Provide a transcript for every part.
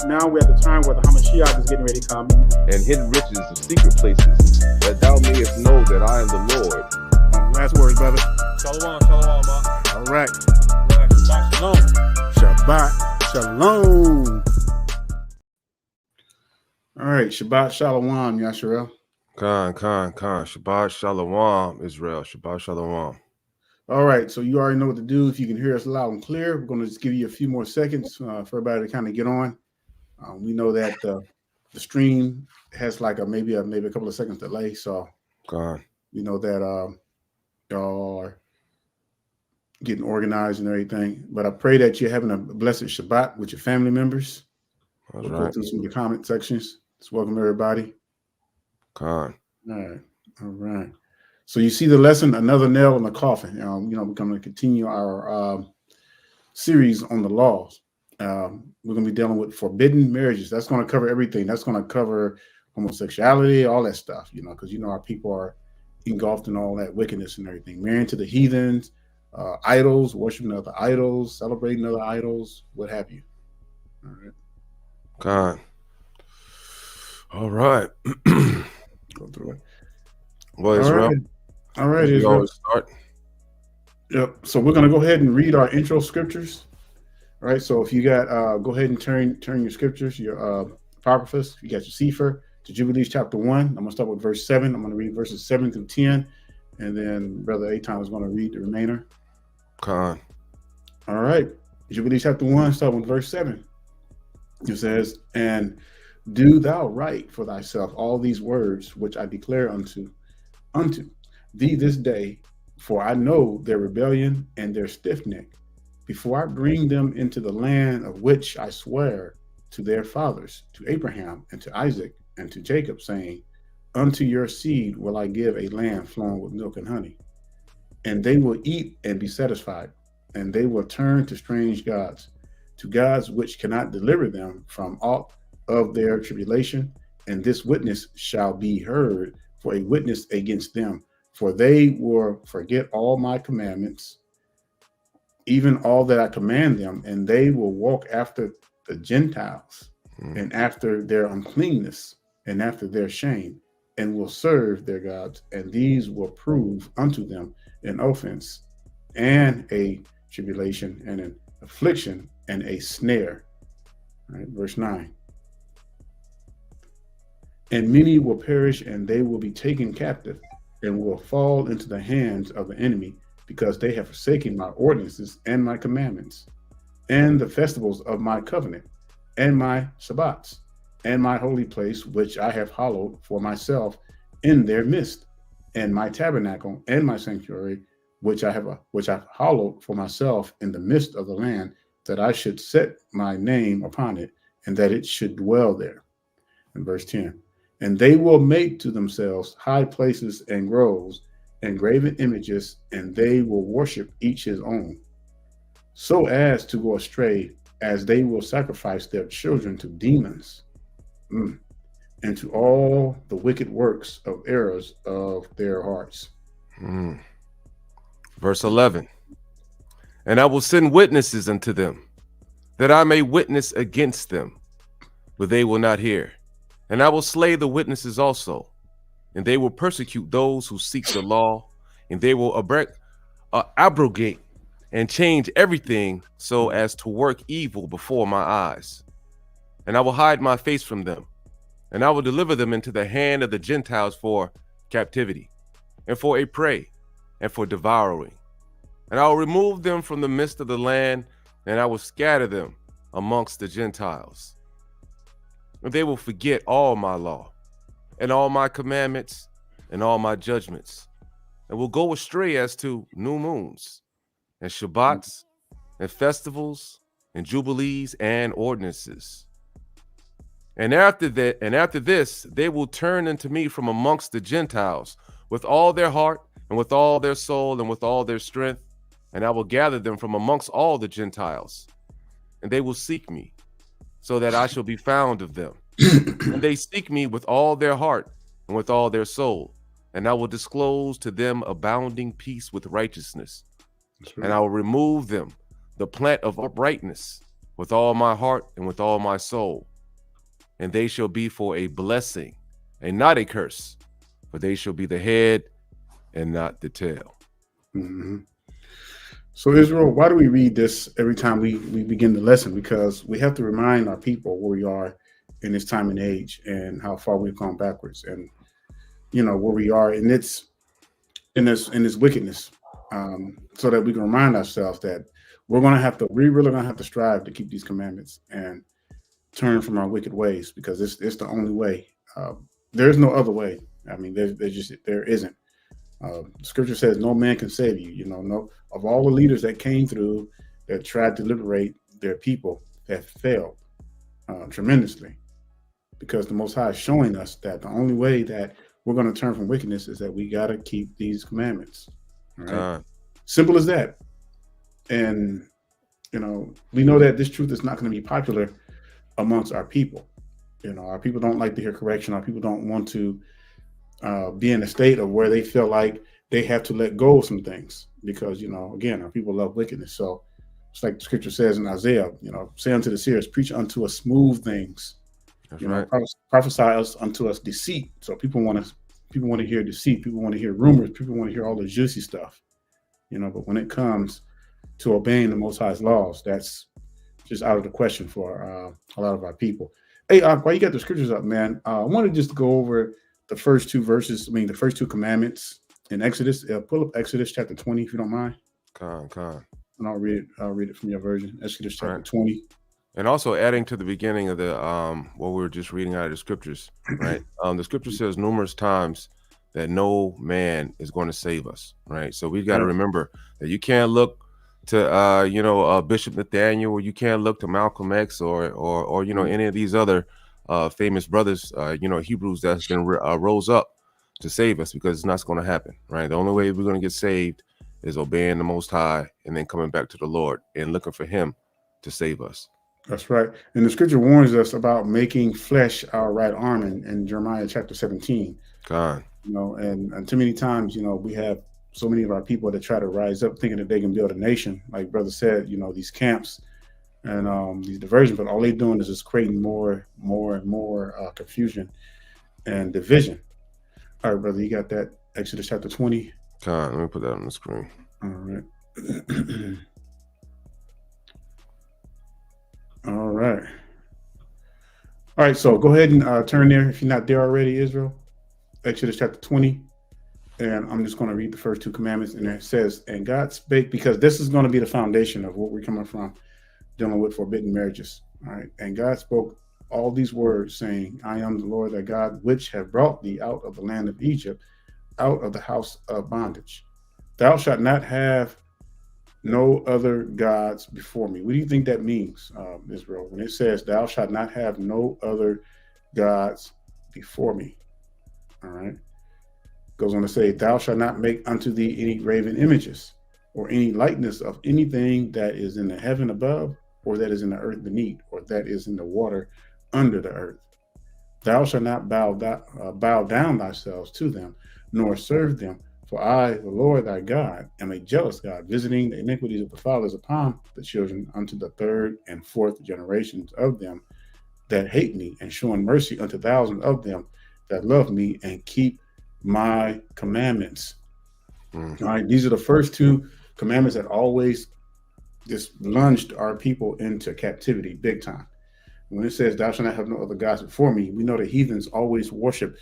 now we're at the time where the Hamashiach is getting ready to come. And hidden riches of secret places, that thou mayest know that I am the Lord. Last words, brother. Shalom, ma. All right. Shabbat shalom. Shabbat shalom. All right. Shabbat shalom, Yasharel. Khan. Shabbat shalom, Israel. Shabbat shalom. All right. So you already know what to do. If you can hear us loud and clear, we're going to just give you a few more seconds for everybody to kind of get on. We know that the stream has like maybe a couple of seconds delay. So we know that y'all are getting organized and everything. But I pray that you're having a blessed Shabbat with your family members. We'll go through some of the comment sections. Let's welcome everybody. All right. So you see the lesson, another nail in the coffin. We're going to continue our series on the laws. We're going to be dealing with forbidden marriages. That's going to cover everything. That's going to cover homosexuality, all that stuff, because our people are engulfed in all that wickedness and everything. Marrying to the heathens, idols, worshiping other idols, celebrating other idols, what have you. All right. God. All right. Go through it. Well, Israel. All right, we Israel. always start. Yep. So we're going to go ahead and read our intro scriptures. All right. So if you got, go ahead and turn your scriptures, your apocryphas. You got your Sefer to Jubilees chapter 1. I'm going to start with verse 7. I'm going to read verses 7 through 10. And then Brother Aton is going to read the remainder. Khan. All right. Jubilees chapter 1, start with verse 7. It says, "And do thou write for thyself all these words which I declare unto thee this day, for I know their rebellion and their stiff neck, before I bring them into the land of which I swear to their fathers, to Abraham and to Isaac and to Jacob, saying, unto your seed will I give a land flowing with milk and honey. And they will eat and be satisfied, and they will turn to strange gods, to gods which cannot deliver them from aught of their tribulation. And this witness shall be heard for a witness against them, for they will forget all my commandments, even all that I command them, and they will walk after the Gentiles and after their uncleanness and after their shame, and will serve their gods, and these will prove unto them an offense and a tribulation and an affliction and a snare." All right, verse 9. "And many will perish, and they will be taken captive, and will fall into the hands of the enemy, because they have forsaken my ordinances and my commandments, and the festivals of my covenant, and my Sabbats, and my holy place, which I have hallowed for myself in their midst, and my tabernacle and my sanctuary, which I've hallowed for myself in the midst of the land, that I should set my name upon it, and that it should dwell there." In verse 10, "And they will make to themselves high places and groves and graven images, and they will worship each his own, so as to go astray, as they will sacrifice their children to demons, and to all the wicked works of errors of their hearts." Verse 11, "And I will send witnesses unto them, that I may witness against them, but they will not hear. And I will slay the witnesses also, and they will persecute those who seek the law, and they will abrogate and change everything so as to work evil before my eyes. And I will hide my face from them, and I will deliver them into the hand of the Gentiles for captivity, and for a prey, and for devouring. And I will remove them from the midst of the land, and I will scatter them amongst the Gentiles. And they will forget all my law, and all my commandments, and all my judgments, and will go astray as to new moons, and Shabbats, and festivals, and jubilees, and ordinances. And after this, they will turn unto me from amongst the Gentiles with all their heart, and with all their soul, and with all their strength. And I will gather them from amongst all the Gentiles, and they will seek me, so that I shall be found of them. And they seek me with all their heart and with all their soul, and I will disclose to them abounding peace with righteousness. And I will remove them the plant of uprightness with all my heart and with all my soul, and they shall be for a blessing and not a curse, for they shall be the head and not the tail. Mm-hmm. So Israel, why do we read this every time we begin the lesson? Because we have to remind our people where we are in this time and age and how far we've gone backwards, and where we are in this wickedness, so that we can remind ourselves that we really gonna have to strive to keep these commandments and turn from our wicked ways, because it's the only way. There's no other way. I mean, there isn't. Scripture says no man can save you. No, of all the leaders that came through that tried to liberate their people have failed tremendously, because the Most High is showing us that the only way that we're going to turn from wickedness is that we got to keep these commandments. All right? Simple as that. And we know that this truth is not going to be popular amongst our people. Our people don't like to hear correction. Our people don't want to be in a state of where they feel like they have to let go of some things, because again, our people love wickedness. So it's like the scripture says in Isaiah, say unto the seers, preach unto us smooth things. That's right. Prophesy us unto us deceit. So people want to hear deceit. People want to hear rumors. People want to hear all the juicy stuff. But when it comes to obeying the Most High's laws, that's just out of the question for a lot of our people. Hey, while you got the scriptures up, man, I wanted just to go over the first two verses. The first two commandments in Exodus. Pull up Exodus chapter 20, if you don't mind. Con. And I'll read it from your version. Exodus chapter 20. And also adding to the beginning of the what we were just reading out of the scriptures, right? The scripture says numerous times that no man is going to save us, right? So we've got to remember that you can't look to Bishop Nathaniel, or you can't look to Malcolm X or any of these other famous brothers, Hebrews that's been rose up to save us, because it's not going to happen, right? The only way we're going to get saved is obeying the Most High and then coming back to the Lord and looking for Him to save us. That's right. And the scripture warns us about making flesh our right arm in Jeremiah chapter 17. God. And too many times, we have so many of our people that try to rise up thinking that they can build a nation. Like brother said, these camps and these diversions, but all they're doing is just creating more and more confusion and division. All right, brother, you got that Exodus chapter 20. God, let me put that on the screen. All right. All right. All right, so go ahead and turn there if you're not there already, Israel. Exodus chapter 20. And I'm just going to read the first two commandments. And it says, and God spake, because this is going to be the foundation of what we're coming from, dealing with forbidden marriages. All right. And God spoke all these words, saying, I am the Lord thy God, which have brought thee out of the land of Egypt, out of the house of bondage. Thou shalt not have no other gods before me. What do you think that means, Israel, when it says, thou shalt not have no other gods before me? All right. Goes on to say, thou shalt not make unto thee any graven images, or any likeness of anything that is in the heaven above, or that is in the earth beneath, or that is in the water under the earth. Thou shalt not bow down thyself to them, nor serve them. For I, the Lord thy God, am a jealous God, visiting the iniquities of the fathers upon the children unto the third and fourth generations of them that hate me, and showing mercy unto thousands of them that love me and keep my commandments. All right, these are the first two commandments that always just lunged our people into captivity big time. When it says thou shalt not have no other gods before me, we know the heathens always worship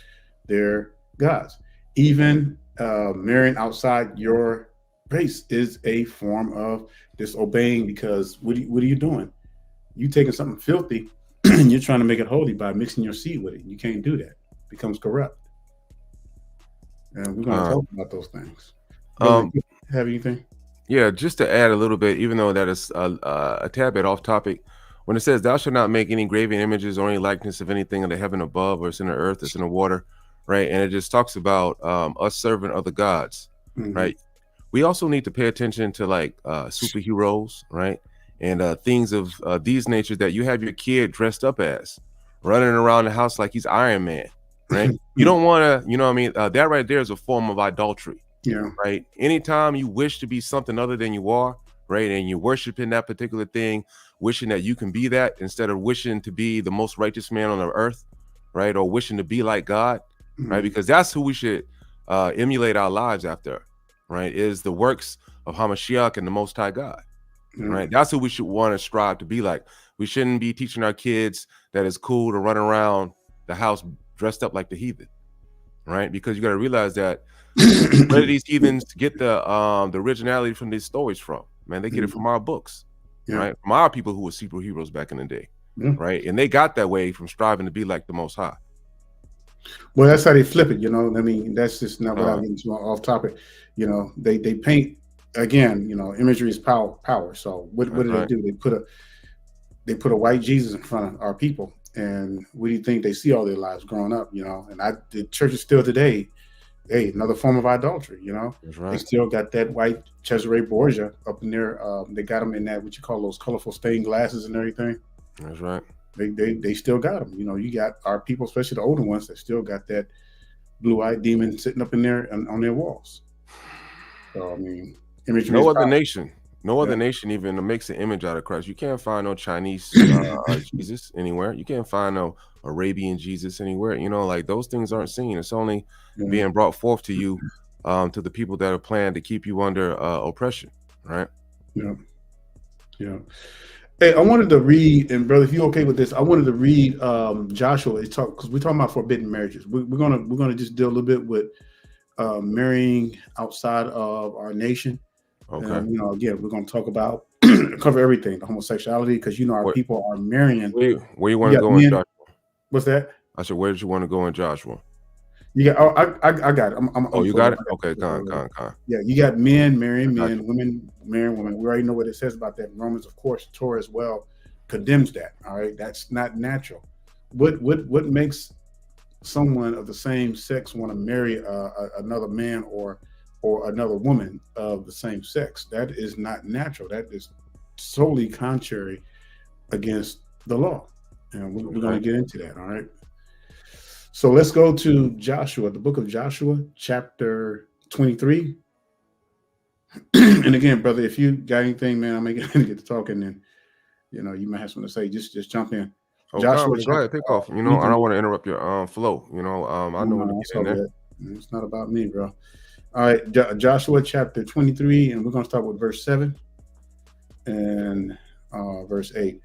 their gods. Even marrying outside your race is a form of disobeying, because what are you doing? You taking something filthy and you're trying to make it holy by mixing your seed with it. You can't do that. It becomes corrupt. And we're going to talk about those things. Have anything? Yeah, just to add a little bit, even though that is a tad bit off topic, when it says thou shalt not make any graven images or any likeness of anything in the heaven above, or it's in the earth, it's in the water, right? And it just talks about us serving other gods, right? We also need to pay attention to like superheroes, right? And things of these natures that you have your kid dressed up as, running around the house like he's Iron Man, right? You don't want to, that right there is a form of idolatry. Yeah. Right. Anytime you wish to be something other than you are, right? And you're worshiping that particular thing, wishing that you can be that instead of wishing to be the most righteous man on the earth, right? Or wishing to be like God, right? Because that's who we should emulate our lives after, right? Is the works of Hamashiach and the Most High God, right? That's who we should want to strive to be like. We shouldn't be teaching our kids that it's cool to run around the house dressed up like the heathen, right? Because you got to realize that where do these heathens get the originality from these stories from? Man, they get it from our books, right? From our people who were superheroes back in the day, right? And they got that way from striving to be like the Most High. Well, that's how they flip it, you know. I mean, that's just not what I'm getting too off topic. You know, they paint again. You know, imagery is power. So what do they do? They put a white Jesus in front of our people, and what do you think they see all their lives growing up? You know, and the church is still today. Hey, another form of idolatry. You know, they still got that white Cesare Borgia up in there. They got them in that what you call those colorful stained glasses and everything. That's right. They still got them. You know, you got our people, especially the older ones, that still got that blue-eyed demon sitting up in there on their walls. So I mean, imagery. No other nation even makes an image out of Christ. You can't find no Chinese Jesus anywhere. You can't find no Arabian Jesus anywhere. You know, like those things aren't seen. It's only being brought forth to you, to the people that are planned to keep you under oppression, right? Yeah. Hey, I wanted to read, and brother, if you're okay with this, I wanted to read Joshua. Because we're talking about forbidden marriages. We're gonna just deal a little bit with marrying outside of our nation. Okay. You know, again, we're gonna talk about cover everything, the homosexuality, because you know our people are marrying. Where you want to go in Joshua? What's that? I said, where did you want to go in Joshua? You got, I got it. You got it? Okay, con. Yeah, you got men marrying men, women marrying women. We already know what it says about that in Romans, of course. Torah as well condemns that. All right, that's not natural. What makes someone of the same sex want to marry another man or another woman of the same sex? That is not natural. That is solely contrary against the law, and we're going to get into that. All right. So let's go to Joshua, the book of Joshua, chapter 23. And again, brother, if you got anything, man, I may get to talking, and you know, you might have something to say. Just jump in. Joshua, go ahead, take off. You know, I don't want to interrupt your flow. You know, I know when to get in there. It's not about me, bro. All right, Joshua chapter 23, and we're going to start with verse 7 and verse 8.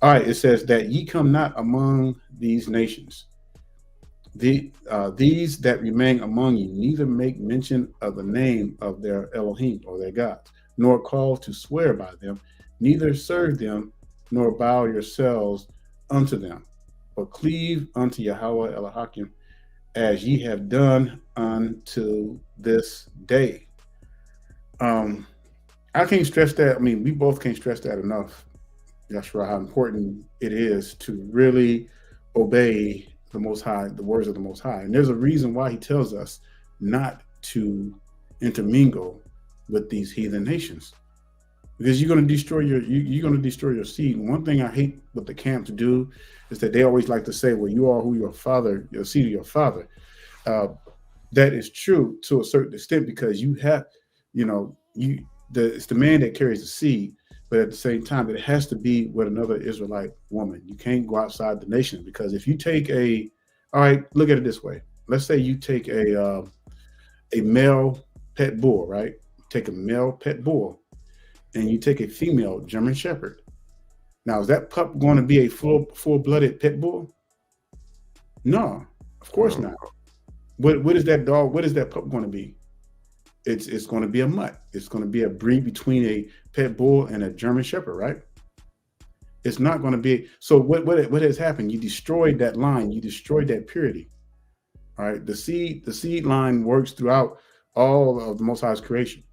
All right, it says that ye come not among these nations. These that remain among you, neither make mention of the name of their elohiym or their gods, nor call to swear by them, neither serve them, nor bow yourselves unto them, but cleave unto Yahuah Elohaykem, as ye have done unto this day. I can't stress that. I mean, we both can't stress that enough, Joshua, how important it is to really obey the Most High, the words of the Most High. And there's a reason why he tells us not to intermingle with these heathen nations, because you're going to destroy your seed. And one thing I hate what the camps do is that they always like to say, well, you are who your seed of your father. That is true to a certain extent, because you have, you know, it's the man that carries the seed, but at the same time, it has to be with another Israelite woman. You can't go outside the nation, because if you take all right, look at it this way. Let's say you take a male pet bull, right? Take a male pet bull, and you take a female German Shepherd. Now, is that pup going to be a full-blooded pet bull? No, of course not. What is that dog? What is that pup going to be? It's going to be a mutt. It's going to be a breed between a pet bull and a German Shepherd, right? It's not going to be. So what has happened? You destroyed that line. You destroyed that purity. All right. The seed line works throughout all of the Most High's creation.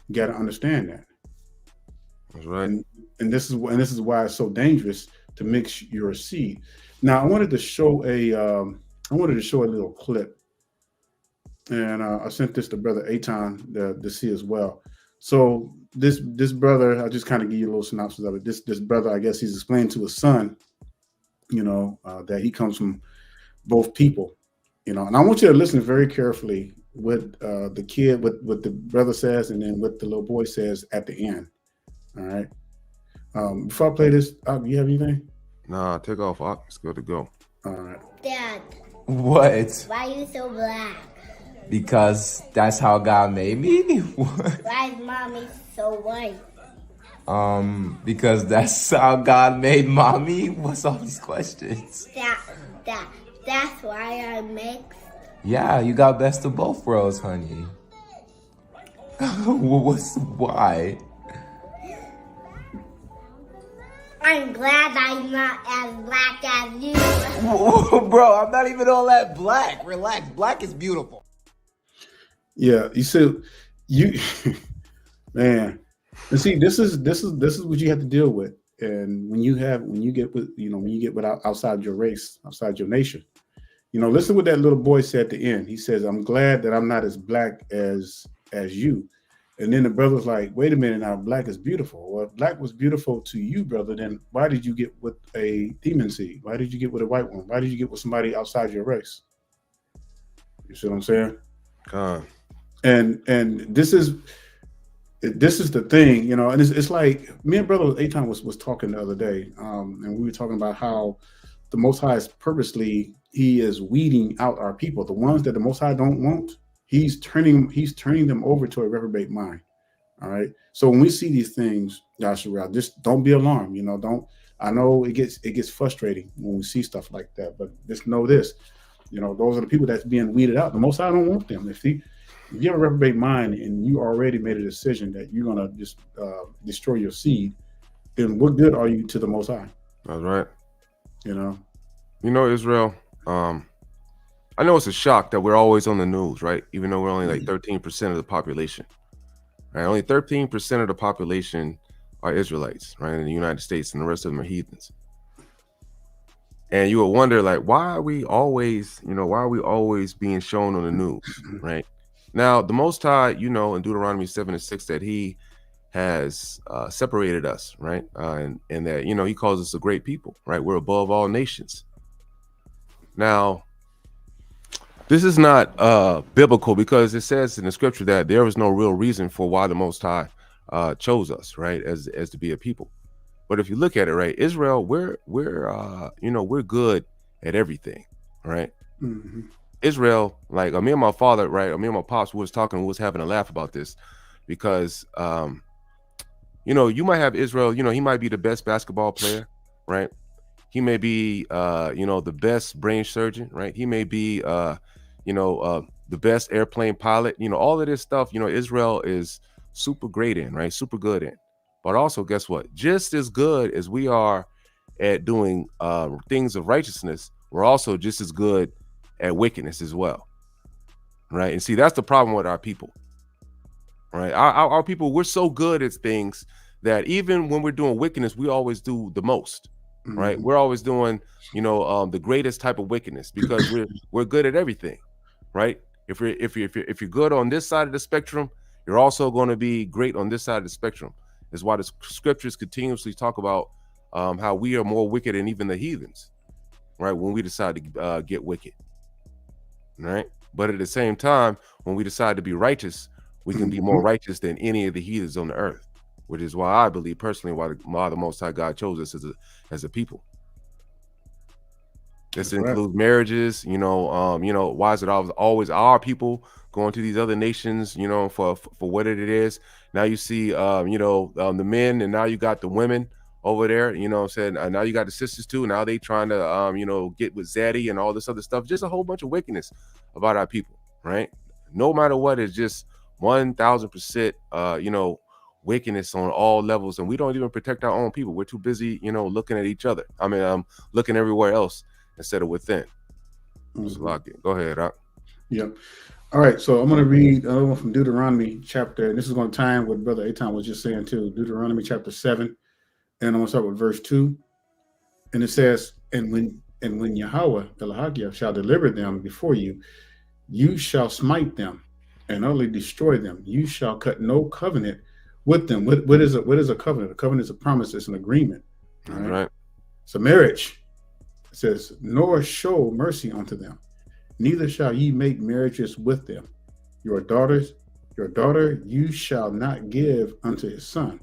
You got to understand that. That's right. And this is why it's so dangerous to mix your seed. Now, I wanted to show a little clip. And I sent this to Brother Aton to see as well. So this brother, I'll just kind of give you a little synopsis of it. This brother, I guess he's explaining to his son, you know, that he comes from both people, you know. And I want you to listen very carefully what the kid, what the brother says, and then what the little boy says at the end. All right. Before I play this, you have anything? Nah, take off. It's good to go. All right. Dad, What? why are you so black? Because that's how God made me? What? Why is mommy so white? Because that's how God made mommy? What's all these questions? That's why I'm mixed. Yeah, you got best of both worlds, honey. Why? I'm glad I'm not as black as you. Bro, I'm not even all that black. Relax. Black is beautiful. Yeah, you see, you man, and see, this is what you have to deal with. And when you get with outside your race, outside your nation, listen what that little boy said at the end. He says, "I'm glad that I'm not as black as you." And then the brother's like, "Wait a minute, now black is beautiful." Well, if black was beautiful to you, brother, then why did you get with a demon seed? Why did you get with a white one? Why did you get with somebody outside your race? You see what I'm saying? And this is the thing, and it's like me and brother Aton was talking the other day, and we were talking about how the Most High is purposely, he is weeding out our people, the ones that the Most High don't want. He's turning them over to a reprobate mind. All right. So when we see these things, Yahushua, just don't be alarmed. I know it gets frustrating when we see stuff like that, but just know this. Those are the people that's being weeded out. The Most High don't want them. If you have a reprobate mind and you already made a decision that you're gonna just destroy your seed, then what good are you to the Most High? That's right. Israel. I know it's a shock that we're always on the news, right? Even though we're only like 13% of the population, right? Only 13% of the population are Israelites, right? In the United States, and the rest of them are heathens. And you would wonder, like, why are we always being shown on the news, right? Now, the Most High, in Deuteronomy 7:6, that he has separated us, right? And that, he calls us a great people, right? We're above all nations. Now, this is not biblical, because it says in the scripture that there was no real reason for why the Most High chose us, right, as to be a people. But if you look at it, right, Israel, we're good at everything, right? Mm-hmm. Israel, like me and my father, right, me and my pops, we was having a laugh about this, because you might have Israel, he might be the best basketball player, right? He may be the best brain surgeon, right? He may be the best airplane pilot, all of this stuff, Israel is super great in, right? Super good in. But also, guess what? Just as good as we are at doing things of righteousness, we're also just as good at wickedness as well, right? And see, that's the problem with our people, right? Our people, we're so good at things that even when we're doing wickedness, we always do the most, right? We're always doing, the greatest type of wickedness, because we're good at everything, right? If you're good on this side of the spectrum, you're also going to be great on this side of the spectrum. Is why the scriptures continuously talk about how we are more wicked than even the heathens, right? When we decide to get wicked, right? But at the same time, when we decide to be righteous, we can be more righteous than any of the heathens on the earth, which is why I believe personally why the Most High God chose us as a people. This includes marriages, why is it always our people going to these other nations, for what it is? Now you see, the men, and now you got the women over there, now you got the sisters too. Now they trying to, get with Zaddy and all this other stuff. Just a whole bunch of wickedness about our people, right? No matter what, it's just 1000%, wickedness on all levels. And we don't even protect our own people. We're too busy, looking at each other. Looking everywhere else instead of within. Go ahead, Doc. Yep. All right, so I'm going to read another one from Deuteronomy chapter, and this is going to tie in what Brother Aton was just saying too. Deuteronomy chapter 7, and I'm going to start with verse 2. And it says, and when Yahuah Elohaykem shall deliver them before you, you shall smite them and utterly destroy them. You shall cut no covenant with them. What is a covenant? A covenant is a promise. It's an agreement. All right. It's a marriage. It says, nor show mercy unto them, neither shall ye make marriages with them. Your daughter you shall not give unto his son,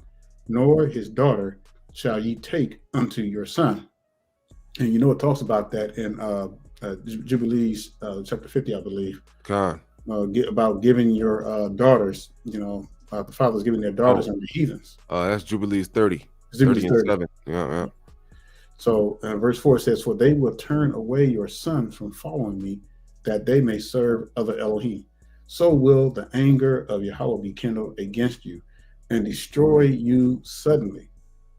nor his daughter shall ye take unto your son. And you know it talks about that in Jubilees chapter 50, I believe. Con. About giving your daughters, the fathers giving their daughters unto heathens. That's Jubilees 30. Jubilees 30 and 7. Yeah. So verse 4 says, for they will turn away your son from following me, that they may serve other elohiym. So will the anger of Yahuah be kindled against you and destroy you suddenly.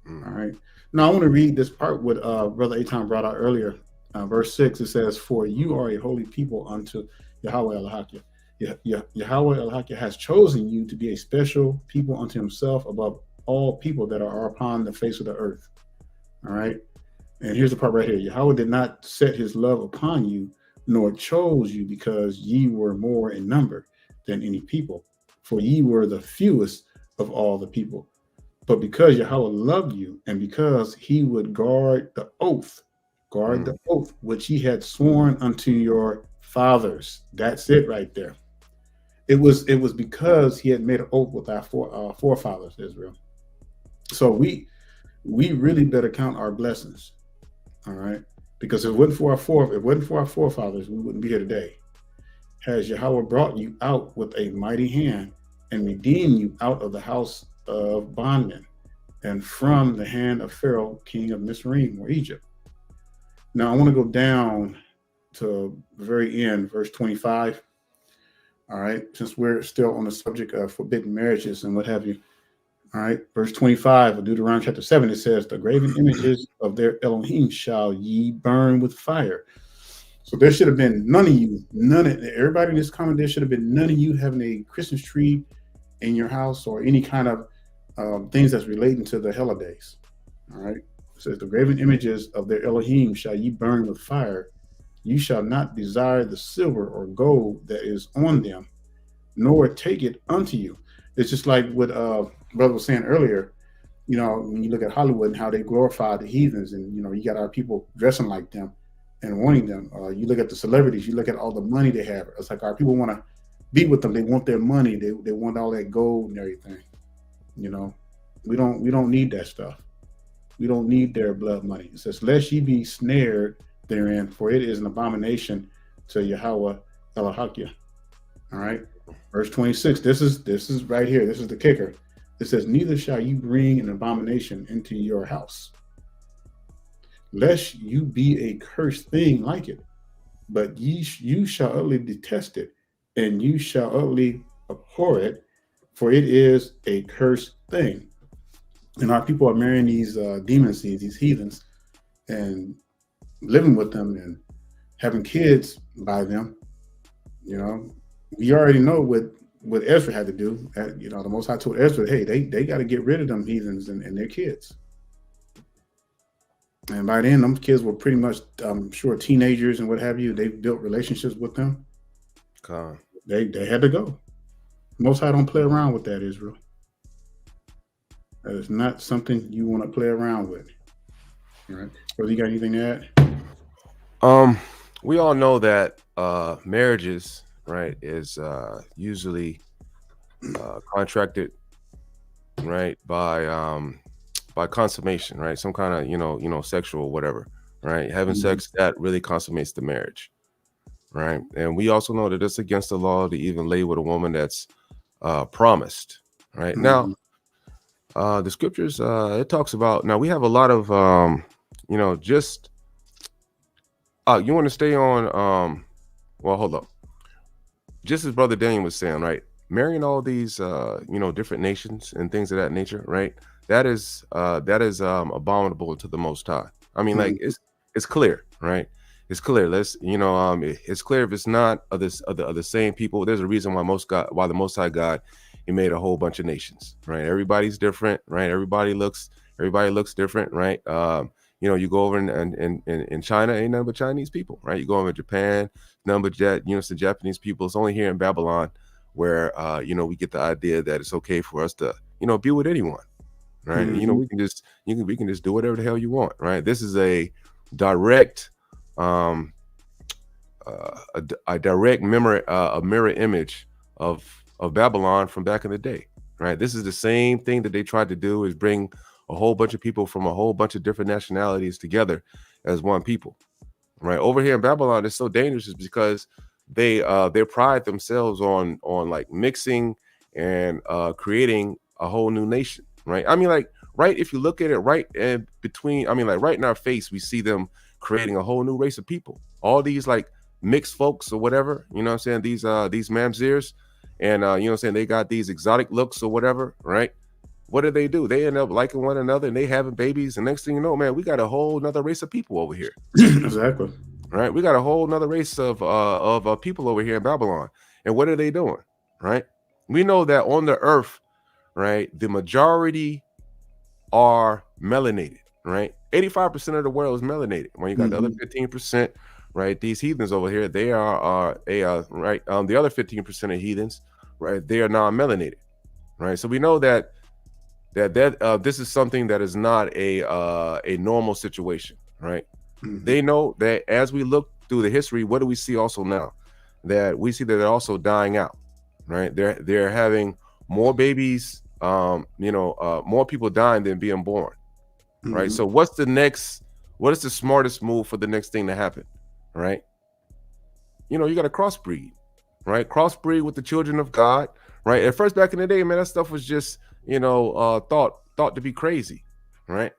All right. Now I want to read this part what Brother Eitan brought out earlier. Verse 6, it says, for you are a holy people unto Yahuah Elohaykem. Yahuah Elohaykem has chosen you to be a special people unto himself above all people that are upon the face of the earth. All right. And here's the part right here. Yahuah did not set his love upon you, nor chose you because ye were more in number than any people, for ye were the fewest of all the people. But because Yahuah loved you, and because he would guard the oath which he had sworn unto your fathers. That's it right there. It was because he had made an oath with our forefathers, Israel. So we really better count our blessings. All right, because if it wasn't for our forefathers, we wouldn't be here today. Has Yahuah brought you out with a mighty hand and redeemed you out of the house of bondmen and from the hand of Pharaoh, king of Misraim or Egypt. Now I want to go down to the very end, verse 25. All right, since we're still on the subject of forbidden marriages and what have you. All right, verse 25 of Deuteronomy chapter 7, it says, the graven images of their elohiym shall ye burn with fire. So there should have been everybody in this comment, there should have been none of you having a Christmas tree in your house or any kind of things that's relating to the holidays. All right, it says, the graven images of their elohiym shall ye burn with fire. You shall not desire the silver or gold that is on them, nor take it unto you. It's just like what brother was saying earlier, when you look at Hollywood and how they glorify the heathens, and you got our people dressing like them and wanting them. You look at the celebrities, you look at all the money they have. It's like our people want to be with them. They want their money. They want all that gold and everything. We don't need that stuff. We don't need their blood money. It says, lest ye be snared therein, for it is an abomination to Yahuah Elohaykem. All right. Verse 26, this is right here. This is the kicker. It says, neither shall you bring an abomination into your house, lest you be a cursed thing like it. But you shall utterly detest it, and you shall utterly abhor it, for it is a cursed thing. And our people are marrying these demon seeds, these heathens, and living with them and having kids by them. We already know what Ezra had to do. The Most High told Ezra, hey, they got to get rid of them heathens and their kids. And by then, them kids were pretty much, I'm sure, teenagers and what have you. They built relationships with them. They had to go. Most High don't play around with that, Israel. That is not something you want to play around with. All right. Brother, you got anything to add? We all know that marriages, right, is usually contracted, right, by consummation, right, some kind of sexual whatever, right, having sex that really consummates the marriage, right. And we also know that it's against the law to even lay with a woman that's promised, right. Now the scriptures, it talks about, now we have a lot of just you want to stay on well, hold up. Just as Brother Daniel was saying, right, marrying all these different nations and things of that nature, right, that is abominable to the Most High. I mean, like, it's clear, right? It's clear. It's clear if it's not of the same people. There's a reason why the Most High God, he made a whole bunch of nations, right? Everybody's different, right? Everybody looks different, right? You go over in China, ain't nothing but Chinese people, right? You go over in Japan, nothing but some Japanese people. It's only here in Babylon where we get the idea that it's okay for us to be with anyone, right? We can just do whatever the hell you want, right? This is a direct a mirror image of Babylon from back in the day, right? This is the same thing that they tried to do, is bring a whole bunch of people from a whole bunch of different nationalities together as one people, right? Over here in Babylon, it's so dangerous is because they pride themselves on like mixing and creating a whole new nation, right? I mean, like, right, if you look at it right in between, I mean, like right in our face, we see them creating a whole new race of people, all these like mixed folks or whatever, you know what I'm saying, these mamzeers, and you know what I'm saying, they got these exotic looks or whatever, right? What do? They end up liking one another and they having babies, and next thing you know, man, we got a whole nother race of people over here. Exactly. Right, we got a whole nother race of people over here in Babylon. And what are they doing? Right, we know that on the earth, right, the majority are melanated, right? 85% of the world is melanated. When you got the other 15%, right, these heathens over here, they are right, the other 15% of heathens, right, they are non-melanated, right? So we know that this is something that is not a normal situation, right? They know that as we look through the history, what do we see also now? That we see that they're also dying out, right? They're having more babies, more people dying than being born, right? So what is the smartest move for the next thing to happen, right? You got to crossbreed, right? Crossbreed with the children of God, right? At first, back in the day, man, that stuff was just, thought to be crazy, right?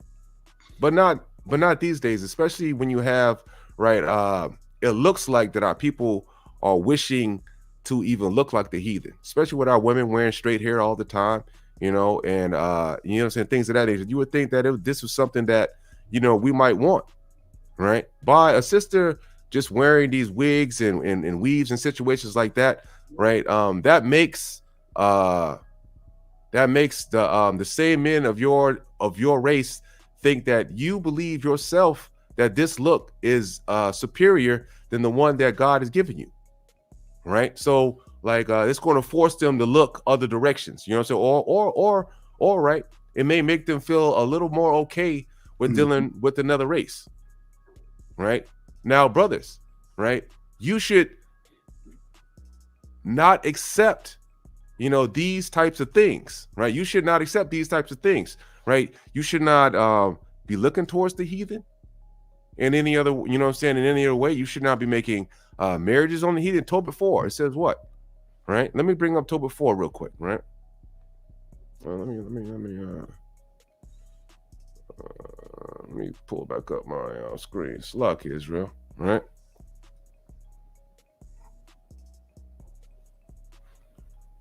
But not these days, especially when you have, right, it looks like that our people are wishing to even look like the heathen, especially with our women wearing straight hair all the time, and you know what I'm saying, things of that nature. You would think that this was something that, we might want, right? By a sister just wearing these wigs and weaves and situations like that, right? That makes the same men of your race think that you believe yourself that this look is superior than the one that God has given you, right? So like it's going to force them to look other directions, so or right, it may make them feel a little more okay with dealing with another race, right? Now, brothers, right, you should not accept these types of things, right? You should not accept these types of things, right? You should not be looking towards the heathen in any other, in any other way. You should not be making marriages on the heathen. Tobit 4, it says what, right? Let me bring up Tobit 4 real quick, right? Let me pull back up my screen. Sluck, Israel, right?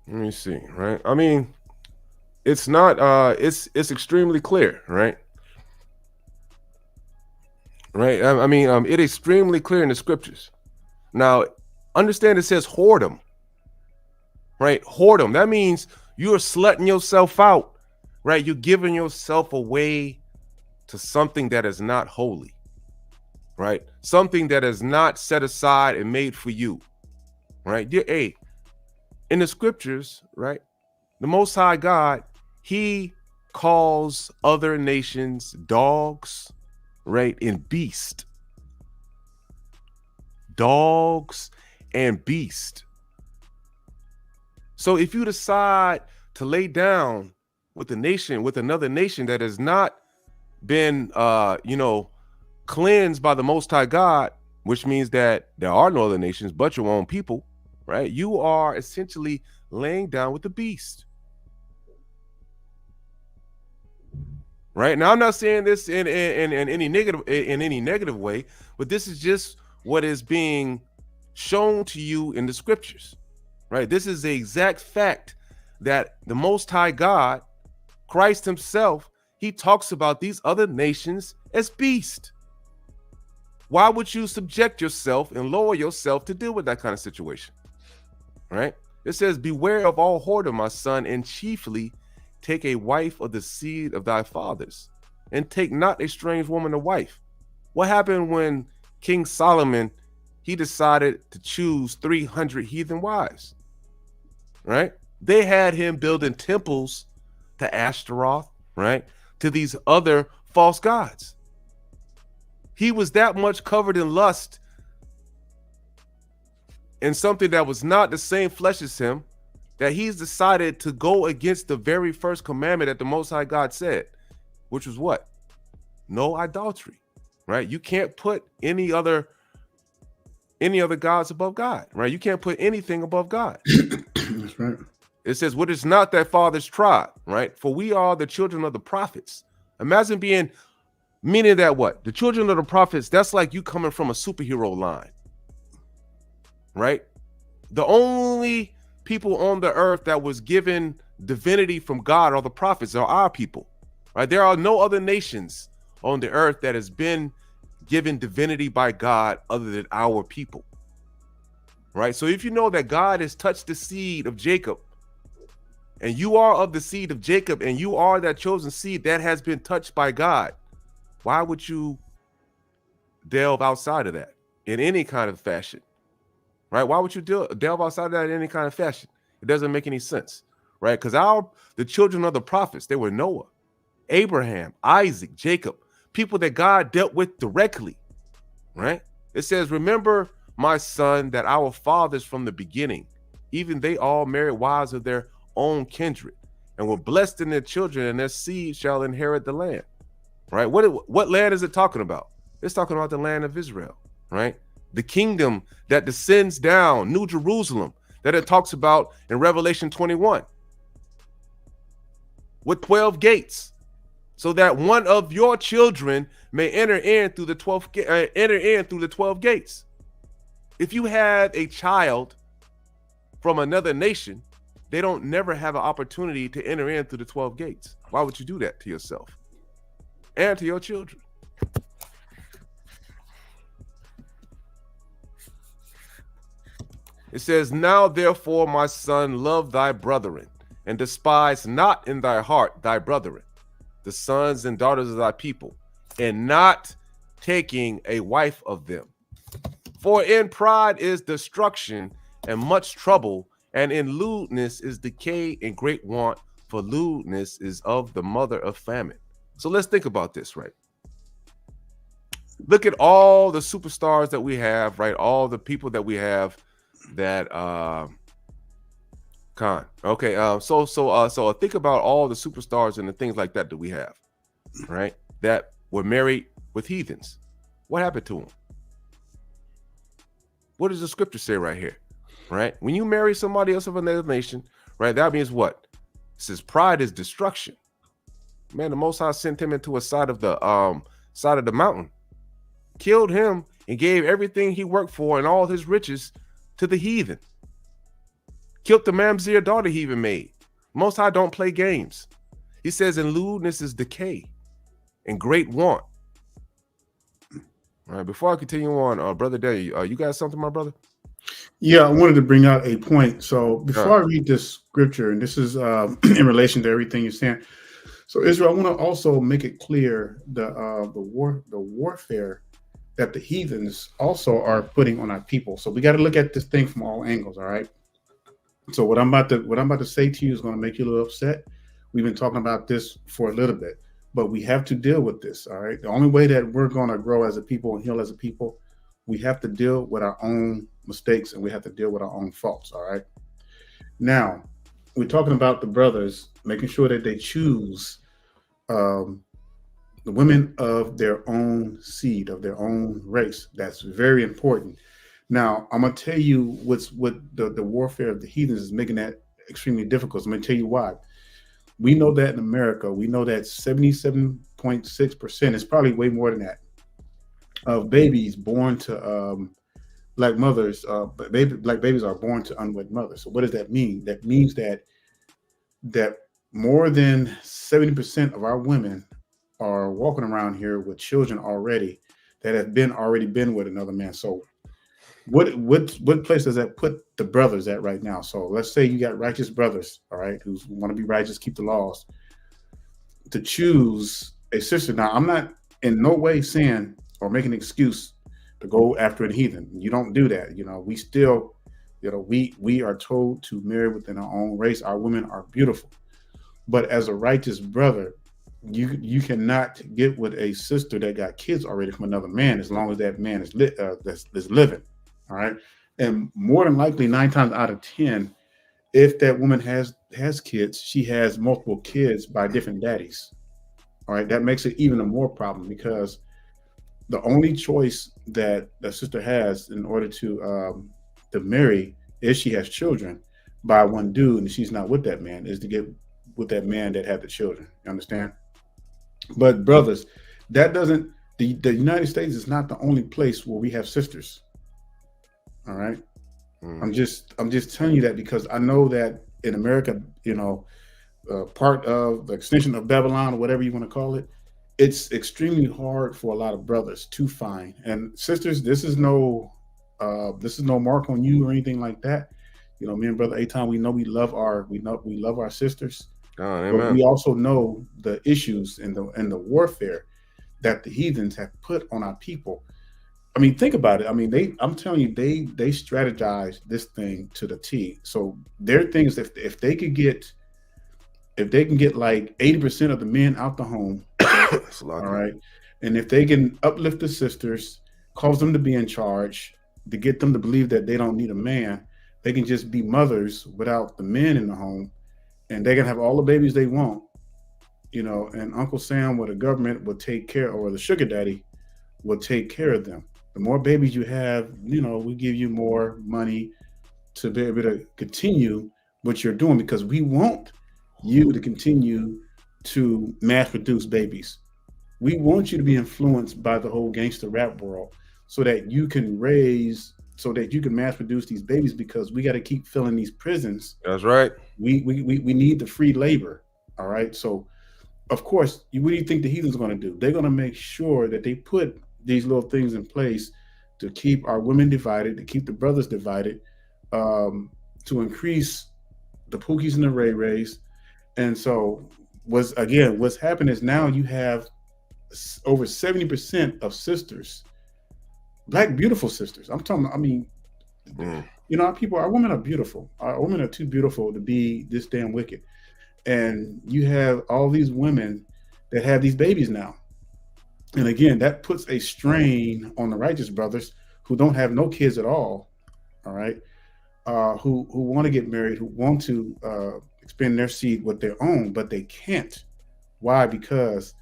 Let me see, right? I mean, it's not it's extremely clear, right? Right. I mean, it is extremely clear in the scriptures. Now, understand it says whoredom, right? Whoredom. That means you're slutting yourself out, right? You're giving yourself away to something that is not holy, right? Something that is not set aside and made for you, right? Hey, in the scriptures, right, the Most High God, he calls other nations dogs, right, and beast. Dogs and beast. So if you decide to lay down with another nation that has not been cleansed by the Most High God, which means that there are no other nations but your own people, right? You are essentially laying down with the beast. Right now, I'm not saying this in any negative way, but this is just what is being shown to you in the scriptures, right? This is the exact fact that the Most High God, Christ Himself, He talks about these other nations as beast. Why would you subject yourself and lower yourself to deal with that kind of situation, right? It says, "Beware of all whoredom, my son, and chiefly take a wife of the seed of thy fathers, and take not a strange woman to wife." What happened when King Solomon, he decided to choose 300 heathen wives, right? They had him building temples to Ashtaroth, right? To these other false gods. He was that much covered in lust and something that was not the same flesh as him, that he's decided to go against the very first commandment that the Most High God said, which was what? No idolatry, right? You can't put any other gods above God, right? You can't put anything above God. That's right. It says, what is not that father's tribe, right? For we are the children of the prophets. Imagine meaning that what? The children of the prophets, that's like you coming from a superhero line, right? The only people on the earth that was given divinity from God are the prophets, are our people, right? There are no other nations on the earth that has been given divinity by God other than our people, right? So if you know that God has touched the seed of Jacob, and you are of the seed of Jacob, and you are that chosen seed that has been touched by God, why would you delve outside of that in any kind of fashion, right? Why would you delve outside of that in any kind of fashion? It doesn't make any sense, right? Because the children of the prophets, they were Noah, Abraham, Isaac, Jacob, people that God dealt with directly, right? It says, remember, my son, that our fathers from the beginning, even they all married wives of their own kindred, and were blessed in their children, and their seed shall inherit the land, right? What land is it talking about? It's talking about the land of Israel, right? The kingdom that descends down, New Jerusalem, that it talks about in Revelation 21, with 12 gates, so that one of your children may enter in through the 12 gates. If you have a child from another nation, they don't never have an opportunity to enter in through the 12 gates. Why would you do that to yourself and to your children? It says, now therefore, my son, love thy brethren, and despise not in thy heart thy brethren, the sons and daughters of thy people, and not taking a wife of them. For in pride is destruction and much trouble, and in lewdness is decay and great want, for lewdness is of the mother of famine. So let's think about this, right? Look at all the superstars that we have, right? All the people that we have that so think about all the superstars and the things like that we have, right? That were married with heathens. What happened to them? What does the scripture say right here? Right? When you marry somebody else of another nation, right? That means what? It says pride is destruction. Man, the Most High sent him into a side of the mountain, killed him, and gave everything he worked for and all his riches to the heathen. Killed the mamzer daughter he even made. Most High don't play games. He says, in lewdness is decay and great want. All right, before I continue on, Brother Daniel, you got something, my brother? Yeah, I wanted to bring out a point. So before I read this scripture, and this is in relation to everything you're saying. So Israel, I want to also make it clear the warfare that the heathens also are putting on our people. So we got to look at this thing from all angles. All right. So what I'm about to say to you is going to make you a little upset. We've been talking about this for a little bit, but we have to deal with this. All right. The only way that we're going to grow as a people and heal as a people, we have to deal with our own mistakes and we have to deal with our own faults. All right. Now, we're talking about the brothers making sure that they choose the women of their own seed, of their own race. That's very important. Now, I'm going to tell you what the warfare of the heathens is making that extremely difficult. I'm going to tell you why. We know that in America, we know that 77.6%, it's probably way more than that, of babies born to black mothers, black babies are born to unwed mothers. So what does that mean? That means that more than 70% of our women are walking around here with children already that have already been with another man. So what place does that put the brothers at right now? So let's say you got righteous brothers, all right, who want to be righteous, keep the laws, to choose a sister. Now, I'm not in no way saying or making an excuse to go after a heathen. You don't do that. You know, we still, we are told to marry within our own race. Our women are beautiful. But as a righteous brother, you cannot get with a sister that got kids already from another man as long as that man is living. All right. And more than likely, 9 times out of 10, if that woman has kids, she has multiple kids by different daddies. All right, that makes it even a more problem because the only choice that the sister has in order to marry, if she has children by one dude and she's not with that man, is to get with that man that had the children. You understand? But brothers, that doesn't the United States is not the only place where we have sisters. All right. I'm just telling you that because I know that in America, part of the extension of Babylon or whatever you want to call it, it's extremely hard for a lot of brothers to find. And sisters, this is no mark on you or anything like that. Me and Brother Aton, we know we love our sisters, but we also know the issues and the warfare that the heathens have put on our people. I mean, think about it. I mean, I'm telling you, they strategize this thing to the T. So their things, if they can get like 80% of the men out the home, all right, and if they can uplift the sisters, cause them to be in charge, to get them to believe that they don't need a man, they can just be mothers without the men in the home, and they can have all the babies they want, and Uncle Sam or the government will take care, or the sugar daddy will take care of them. The more babies you have, we give you more money to be able to continue what you're doing because we want you to continue to mass produce babies. We want you to be influenced by the whole gangster rap world so that you can mass produce these babies because we got to keep filling these prisons. That's right. We need the free labor. All right. So, of course, what do you think the heathens are going to do? They're going to make sure that they put these little things in place to keep our women divided, to keep the brothers divided, to increase the Pookies and the Ray Rays. And so what's happened is now you have over 70% of sisters, Black beautiful sisters. I'm talking, I mean, our women are beautiful. Our women are too beautiful to be this damn wicked. And you have all these women that have these babies now. And again, that puts a strain on the righteous brothers who don't have no kids at all right, who want to get married, who want to expand their seed with their own, but they can't. Why? Because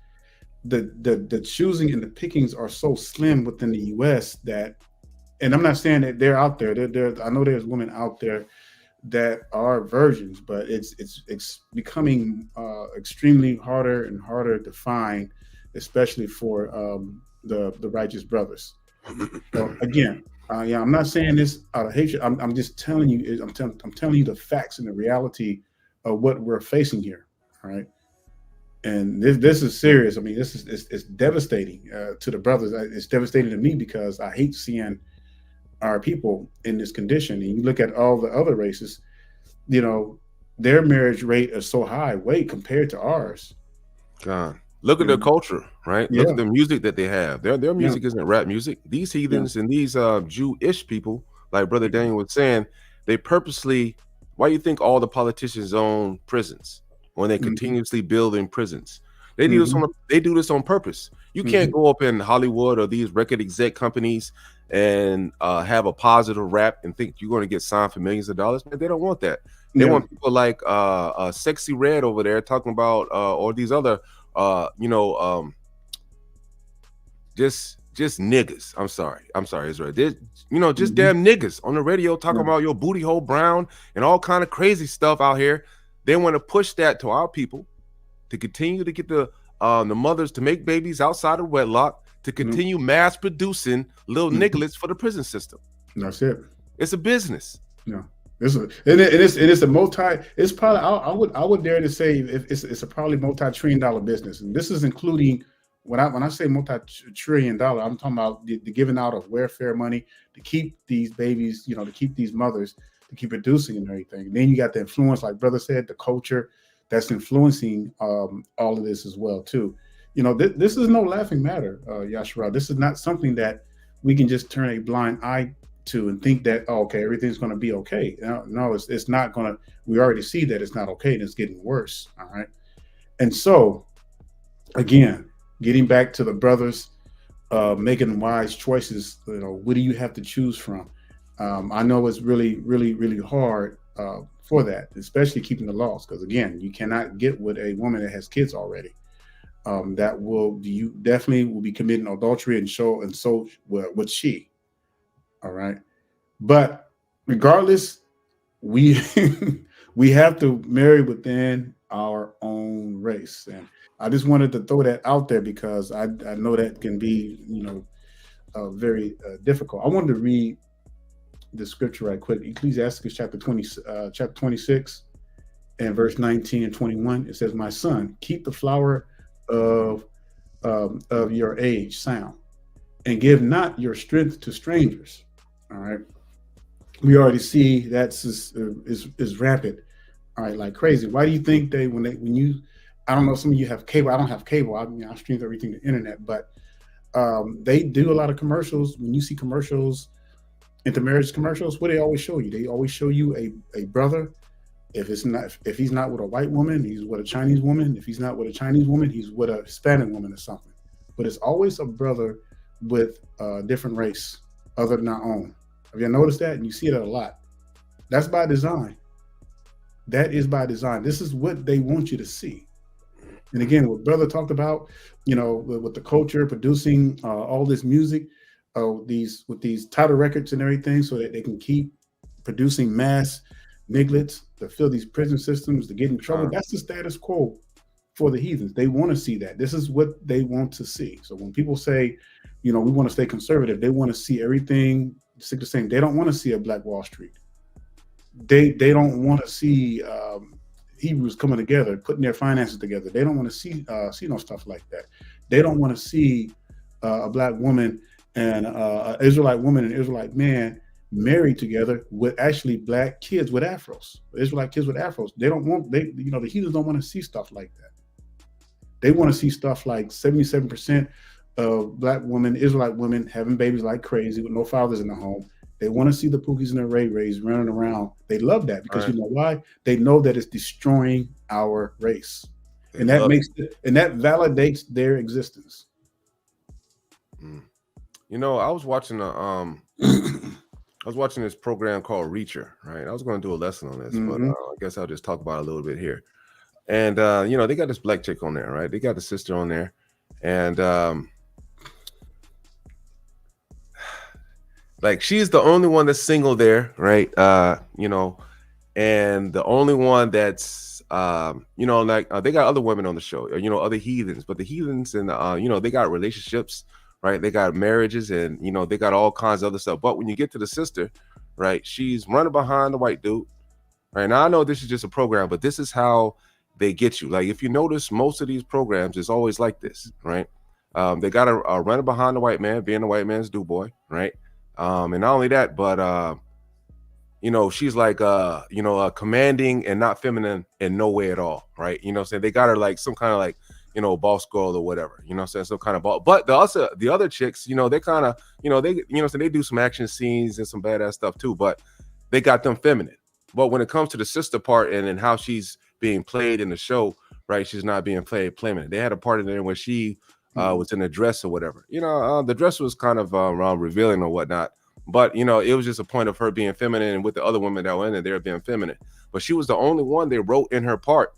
the choosing and the pickings are so slim within the U.S. that, and I'm not saying that they're out there. I know there's women out there that are virgins, but it's becoming extremely harder and harder to find, especially for the righteous brothers. So again, I'm not saying this out of hatred. I'm just telling you. I'm telling you the facts and the reality of what we're facing here. All right, and this is serious. I mean, it's devastating to the brothers. It's devastating to me because I hate seeing our people in this condition. And you look at all the other races, their marriage rate is so high, way compared to ours. God. Look at their culture, right? Yeah. Look at the music that they have. Their music isn't rap music. These heathens and these Jewish people, like Brother Daniel was saying, they purposely, why do you think all the politicians own prisons when they continuously building prisons? They do this on purpose. You can't go up in Hollywood or these record exec companies and have a positive rap and think you're going to get signed for millions of dollars. Man, they don't want that. They want people like Sexy Red over there talking about or these other just niggas. I'm sorry, Israel. Just damn niggas on the radio talking about your booty hole brown and all kind of crazy stuff out here. They want to push that to our people to continue to get the mothers to make babies outside of wedlock, to continue mass producing little nigglets for the prison system. That's it. It's a business. Yeah. It's a multi. It's probably I would dare to say it's a probably multi-trillion-dollar business, and this is including when I say multi-trillion-dollar, I'm talking about the giving out of welfare money to keep these babies, to keep these mothers to keep producing and everything. And then you got the influence, like Brother said, the culture that's influencing all of this as well too. This is no laughing matter, Yahushua. This is not something that we can just turn a blind eye to and think that, okay, everything's going to be okay. No, it's not going to. We already see that it's not okay and it's getting worse. All right. And so, again, getting back to the brothers making wise choices, what do you have to choose from? I know it's really, really, really hard for that, especially keeping the laws. Because again, you cannot get with a woman that has kids already. You definitely will be committing adultery, and so with she. All right, but regardless, we we have to marry within our own race, and I just wanted to throw that out there because I know that can be very difficult. I wanted to read the scripture right quick. Ecclesiastes chapter 26 and verse 19 and 21. It says, "My son, keep the flower of your age sound, and give not your strength to strangers." All right, we already see that's is rampant. All right, like crazy. Why do you think when you I don't know, some of you have cable. I don't have cable. I stream everything to the internet, but they do a lot of commercials. When you see commercials, intermarriage commercials, what do they always show you? They always show you a brother. If he's not with a white woman, he's with a Chinese woman. If he's not with a Chinese woman, he's with a Hispanic woman or something. But it's always a brother with a different race other than our own. Have you noticed that? And you see that a lot. That's by design. That is by design. This is what they want you to see. And again, what brother talked about, with the culture producing all this music, with these title records and everything, so that they can keep producing mass nigglets to fill these prison systems, to get in trouble. That's the status quo for the heathens. They want to see that. This is what they want to see. So when people say, we want to stay conservative, they want to see everything stick the same. They don't want to see a Black Wall Street. They don't want to see Hebrews coming together, putting their finances together. They don't want to see no stuff like that. They don't want to see a Black woman and an Israelite woman and an Israelite man married together with actually Black kids with afros, Israelite kids with afros. They don't want, the heathens don't want to see stuff like that. They want to see stuff like 77% of Black women, Israelite women, having babies like crazy with no fathers in the home. They want to see the Pookies and the Ray Rays running around. They love that because you know why? They know that it's destroying our race, and that validates their existence. I was watching this program called Reacher, right? I was going to do a lesson on this, but I guess I'll just talk about it a little bit here. And they got this Black chick on there, right? They got the sister on there, and like she's the only one that's single there, right? And the only one that's they got other women on the show, other heathens, but the heathens and they got relationships, right? They got marriages, and they got all kinds of other stuff. But when you get to the sister, right, she's running behind the white dude, right? Now I know this is just a program, but this is how they get you. Like if you notice, most of these programs is always like this, right? They got a running behind the white man, being the white man's do boy, right? And not only that, but she's like commanding and not feminine in no way at all, right? Saying they got her like some kind of like boss girl or whatever, saying some kind of ball. But the other chicks, they kind of so they do some action scenes and some badass stuff too, but they got them feminine. But when it comes to the sister part and how she's being played in the show, right, she's not being played feminine. They had a part in there where she was in a dress or whatever. The dress was kind of revealing or whatnot, but it was just a point of her being feminine, and with the other women that were in there, they're being feminine. But she was the only one they wrote in her part.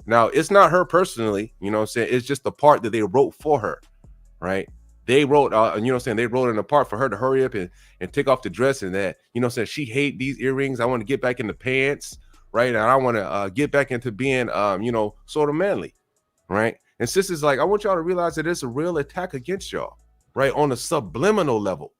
Now it's not her personally, it's just the part that they wrote for her, right? They wrote, they wrote in a part for her to hurry up and take off the dress, and that, she hate these earrings. I want to get back in the pants, right? And I want to get back into being, sort of manly, right? And sister's like, I want y'all to realize that it's a real attack against y'all, right? On a subliminal level,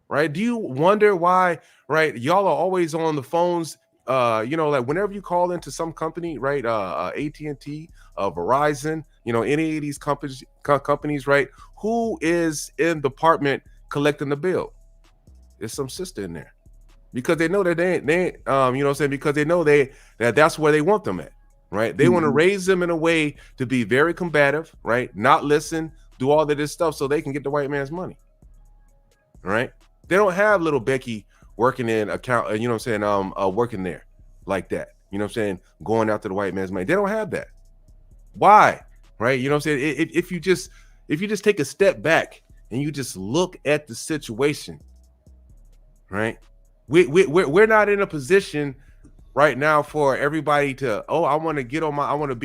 right? Do you wonder why, right? Y'all are always on the phones, like whenever you call into some company, right? AT&T, Verizon, any of these companies, right? Who is in the department collecting the bill? There's some sister in there, because they know that they ain't, because they know that's where they want them at. Right, they want to raise them in a way to be very combative, right? Not listen, do all of this stuff so they can get the white man's money. Right? They don't have little Becky working in account, working there like that. Going after the white man's money. They don't have that. Why? Right? If you just take a step back and you just look at the situation, right? We're not in a position right now for everybody to, oh, I want to be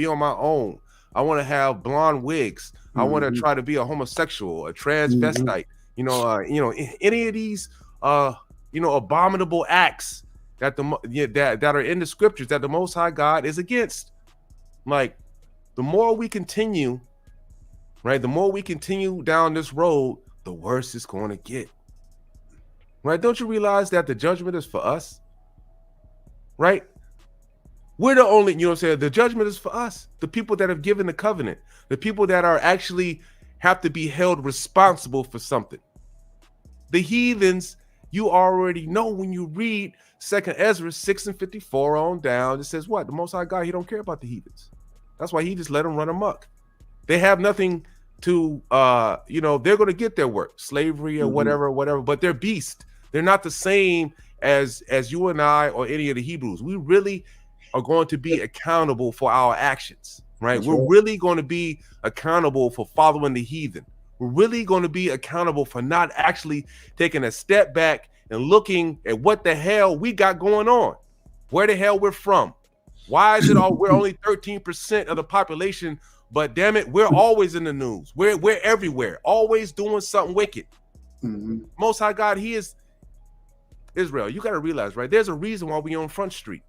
on my own. I want to have blonde wigs. I want to try to be a homosexual, a transvestite. Any of these abominable acts that that are in the scriptures that the Most High God is against. Like, the more we continue, right, the more we continue down this road, the worse it's going to get. Right? Don't you realize that the judgment is for us? Right? We're the only, the judgment is for us, the people that have given the covenant, the people that are actually have to be held responsible for something. The heathens, you already know when you read 2nd Ezra 6:54 on down, it says what? The Most High God, he don't care about the heathens. That's why he just let them run amok. They have nothing to, they're going to get their work, slavery or whatever, but they're beasts. They're not the same as you and I or any of the Hebrews. We really are going to be accountable for our actions, right? We're really going to be accountable for following the heathen. We're really going to be accountable for not actually taking a step back and looking at what the hell we got going on, where the hell we're from. Why is it we're only 13% of the population, but damn it, we're always in the news. We're everywhere, always doing something wicked. Most High God, he is Israel. You got to realize, right? There's a reason why we on Front Street.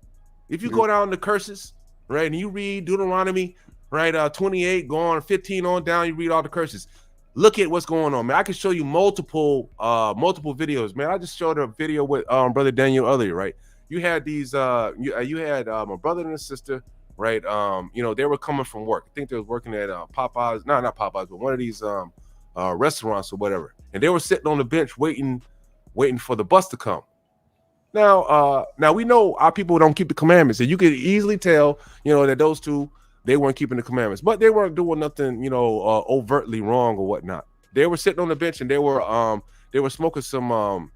If you go down the curses, right, and you read Deuteronomy, right, 28, go on 15 on down, you read all the curses. Look at what's going on, man. I can show you multiple videos, man. I just showed a video with Brother Daniel earlier, right? You had these, you had a brother and a sister, right? They were coming from work. I think they was working at Popeyes, not Popeyes, but one of these restaurants or whatever. And they were sitting on the bench waiting for the bus to come. Now we know our people don't keep the commandments, and you can easily tell, that those two, they weren't keeping the commandments, but they weren't doing nothing, overtly wrong or whatnot. They were sitting on the bench and they were smoking some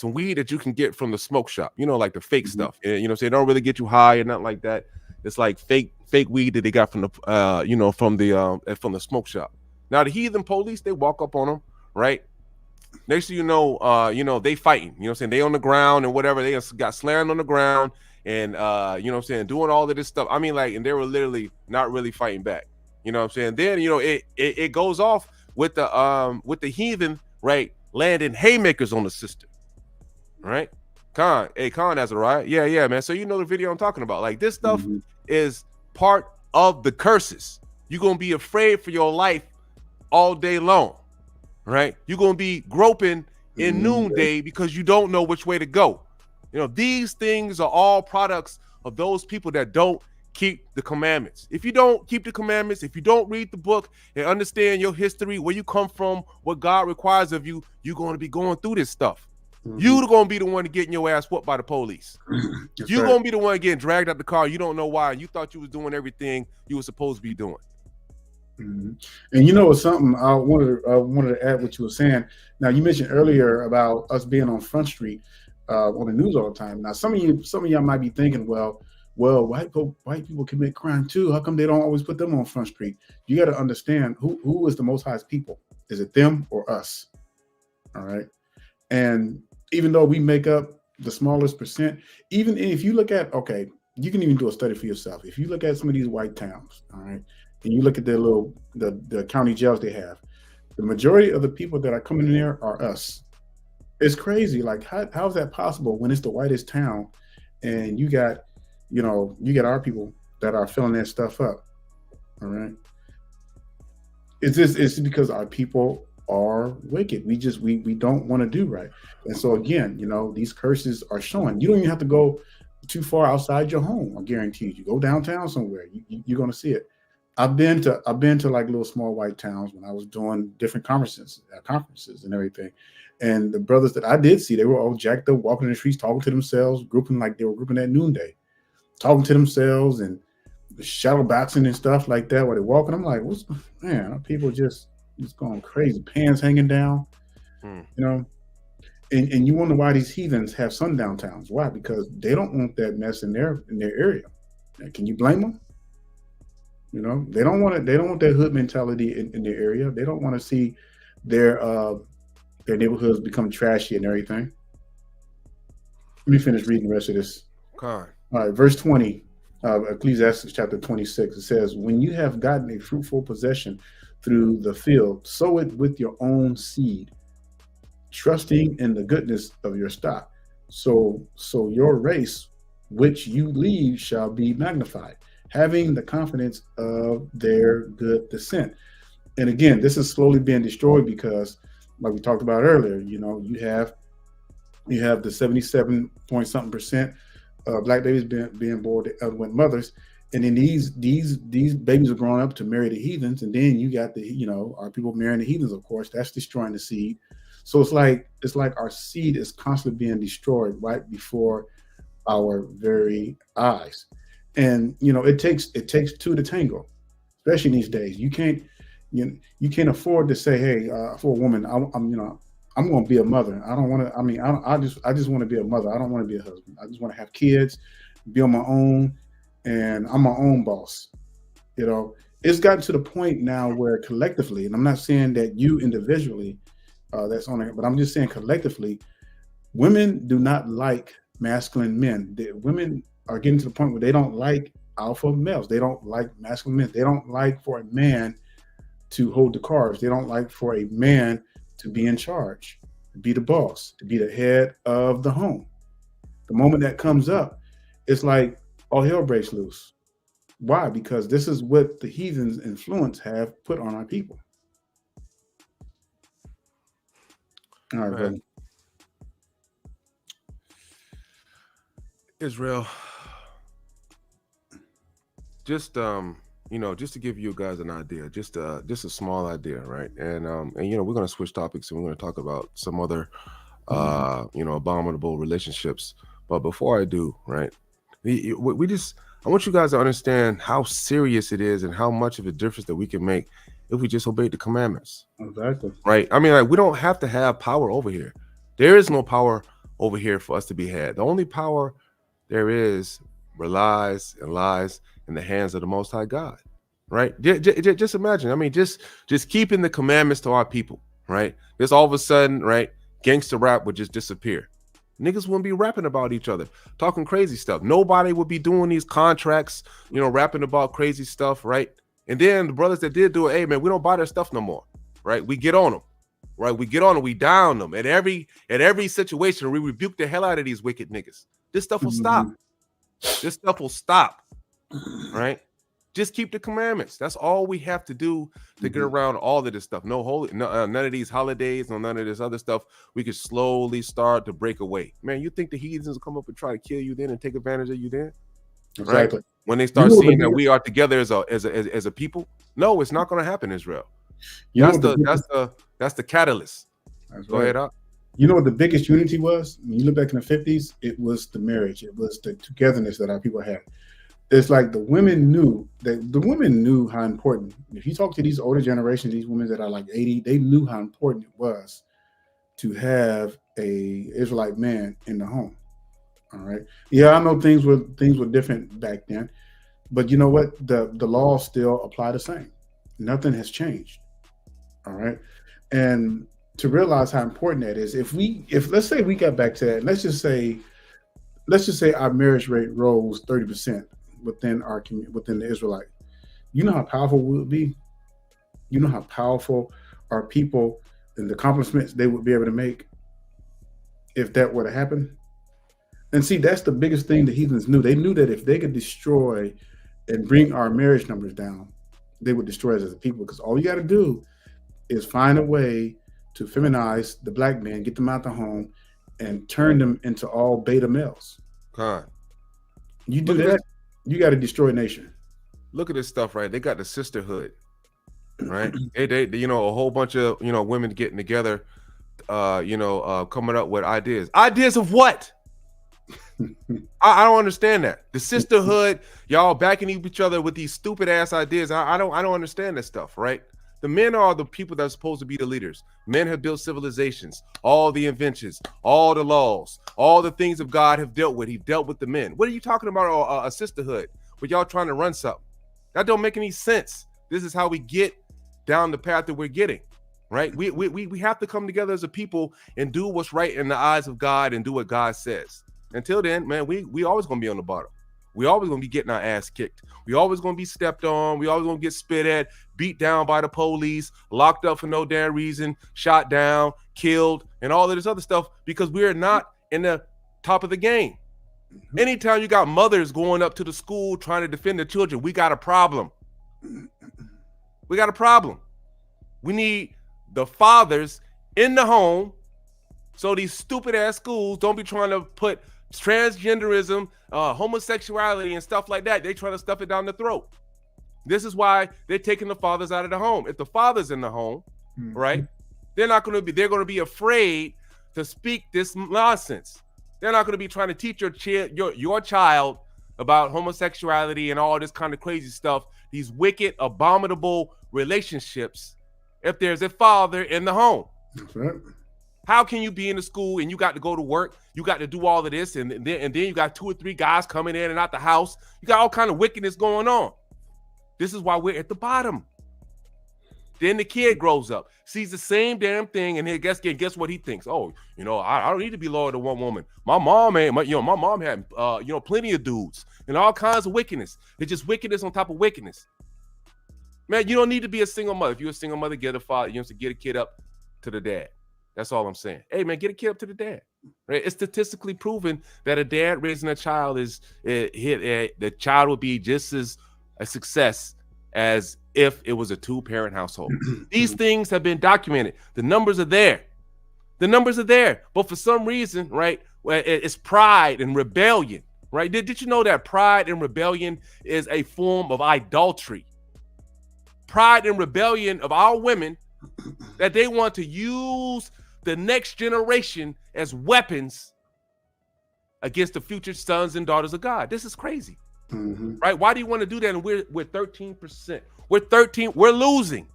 weed that you can get from the smoke shop, like the fake stuff. And, they don't really get you high or nothing like that. It's like fake weed that they got from the from the smoke shop. Now the heathen police, they walk up on them, right? Next thing you know, they fighting, they on the ground and whatever, they got slammed on the ground and doing all of this stuff. I mean, and they were literally not really fighting back. Then it goes off with the heathen, right, landing haymakers on the sister, right? Khan has a right. Yeah, man. So the video I'm talking about. Like, this stuff is part of the curses. You're gonna be afraid for your life all day long. Right, you're gonna be groping in noonday because you don't know which way to go. These things are all products of those people that don't keep the commandments. If you don't keep the commandments, if you don't read the book and understand your history, where you come from, what God requires of you, you're going to be going through this stuff. You're going to be the one getting your ass whooped by the police. You're going to be the one getting dragged out the car. You don't know why. You thought you was doing everything you were supposed to be doing. And something I wanted to add what you were saying. Now, you mentioned earlier about us being on Front Street on the news all the time. Now, some of y'all might be thinking, well, white people commit crime too. How come they don't always put them on Front Street? You got to understand who is the Most High's people. Is it them or us? All right. And even though we make up the smallest percent, even if you look at, you can even do a study for yourself. If you look at some of these white towns, all right, and you look at their the county jails they have, the majority of the people that are coming in there are us. It's crazy. Like, how is that possible when it's the whitest town and you got our people that are filling that stuff up? All right. It's because our people are wicked. We don't want to do right. And so again, these curses are showing. You don't even have to go too far outside your home. I guarantee you go downtown somewhere, you're going to see it. I've been to like little small white towns when I was doing different conferences and everything. And the brothers that I did see, they were all jacked up, walking in the streets, talking to themselves, grouping like they were grouping at noonday, talking to themselves and shadow boxing and stuff like that while they're walking. I'm like, man, people just going crazy, pants hanging down, And you wonder why these heathens have sundown towns. Why? Because they don't want that mess in their area. Now, can you blame them? They don't want that hood mentality in their area. They don't want to see their neighborhoods become trashy and everything. Let me finish reading the rest of this. Con. All right, verse 20 of Ecclesiastes chapter 26. It says, when you have gotten a fruitful possession through the field, sow it with your own seed, trusting in the goodness of your stock. So your race, which you leave, shall be magnified, having the confidence of their good descent. And again, this is slowly being destroyed because, like we talked about earlier, you know, you have the 77 point something percent of black babies being born to unwed mothers, and then these babies are growing up to marry the heathens, and then you got the, you know, our people marrying the heathens. Of course, that's destroying the seed. So it's like our seed is constantly being destroyed right before our very eyes. And you know, it takes two to tango, especially these days. You can't afford to say, hey, for a woman, I'm going to be a mother. I don't want to. I mean, I just want to be a mother. I don't want to be a husband. I just want to have kids, be on my own, and I'm my own boss. You know, it's gotten to the point now where collectively, and I'm not saying that you individually, that's on it, but I'm just saying collectively, women do not like masculine men. Women are getting to the point where they don't like alpha males. They don't like masculine men. They don't like for a man to hold the cards. They don't like for a man to be in charge, to be the boss, to be the head of the home. The moment that comes up, it's like all hell breaks loose. Why? Because this is what the heathens' influence have put on our people. All right, brother. Israel, just you know, just to give you guys an idea, just a small idea, right? And you know, we're going to switch topics and we're going to talk about some other you know, abominable relationships. But before I do, right, I want you guys to understand how serious it is and how much of a difference that we can make if we just obey the commandments. Exactly. Right? I mean, like, we don't have to have power over here. There is no power over here for us to be had. The only power there is relies and lies in the hands of the Most High God, right? Just imagine. I mean, just keeping the commandments to our people, right? Just all of a sudden, right, gangster rap would just disappear. Niggas wouldn't be rapping about each other, talking crazy stuff. Nobody would be doing these contracts, you know, rapping about crazy stuff, right? And then the brothers that did do it, hey man, we don't buy their stuff no more, right? We get on them, right? We get on them, we down them. At every situation, we rebuke the hell out of these wicked niggas. This stuff will stop. This stuff will stop, right? Just keep the commandments. That's all we have to do to get around all of this stuff. None of these holidays, none of this other stuff. We could slowly start to break away. Man, you think the heathens will come up and try to kill you then and take advantage of you then? Exactly. Right? When they start seeing that we are together as a people, no, it's not going to happen, Israel. That's the catalyst. Go ahead, up. You know what the biggest unity was? When you look back in the 50s, it was the marriage. It was the togetherness that our people had. It's like the women knew how important. If you talk to these older generations, these women that are like 80, they knew how important it was to have a Israelite man in the home. All right. Yeah, I know things were different back then, but you know what? The laws still apply the same. Nothing has changed. All right. And to realize how important that is, if let's say we got back to that, let's just say our marriage rate rose 30% within the Israelite. You know how powerful we would be? You know how powerful our people and the accomplishments they would be able to make if that were to happen? And see, that's the biggest thing the heathens knew. They knew that if they could destroy and bring our marriage numbers down, they would destroy us as a people, because all you got to do is find a way to feminize the black men, get them out the home, and turn them into all beta males. You do that, you got to destroy a nation. Look at this stuff, right? They got the sisterhood, right? they you know, a whole bunch of, you know, women getting together, coming up with ideas. Ideas of what? I don't understand that. The sisterhood, y'all backing each other with these stupid ass ideas. I don't understand this stuff, right? The men are the people that are supposed to be the leaders. Men have built civilizations, all the inventions, all the laws, all the things of God have dealt with. He dealt with the men. What are you talking about? A sisterhood with y'all trying to run something? That don't make any sense. This is how we get down the path that we're getting, right? We have to come together as a people and do what's right in the eyes of God and do what God says. Until then, man, we always gonna be on the bottom. We always gonna be getting our ass kicked. We always gonna be stepped on. We always gonna get spit at, beat down by the police, locked up for no damn reason, shot down, killed, and all of this other stuff because we are not in the top of the game. Anytime you got mothers going up to the school trying to defend their children, we got a problem. We got a problem. We need the fathers in the home so these stupid ass schools don't be trying to put transgenderism, homosexuality, and stuff like that. They trying to stuff it down the throat. This is why they're taking the fathers out of the home. If the father's in the home, right, they're going to be afraid to speak this nonsense. They're not going to be trying to teach your child about homosexuality and all this kind of crazy stuff, these wicked, abominable relationships, if there's a father in the home. That's right. How can you be in the school and you got to go to work? You got to do all of this, and then you got 2 or 3 guys coming in and out the house. You got all kind of wickedness going on. This is why we're at the bottom. Then the kid grows up, sees the same damn thing, and then guess what he thinks? Oh, I don't need to be loyal to one woman. My mom ain't. My mom had plenty of dudes and all kinds of wickedness. It's just wickedness on top of wickedness. Man, you don't need to be a single mother. If you're a single mother, get a father. You have to get a kid up to the dad. That's all I'm saying. Hey, man, get a kid up to the dad. Right? It's statistically proven that a dad raising a child the child will be just as a success as if it was a 2-parent household. These things have been documented. The numbers are there. But for some reason, right, it's pride and rebellion, right? Did you know that pride and rebellion is a form of idolatry? Pride and rebellion of our women that they want to use the next generation as weapons against the future sons and daughters of God. This is crazy, right? Why do you want to do that? And we're 13%. We're losing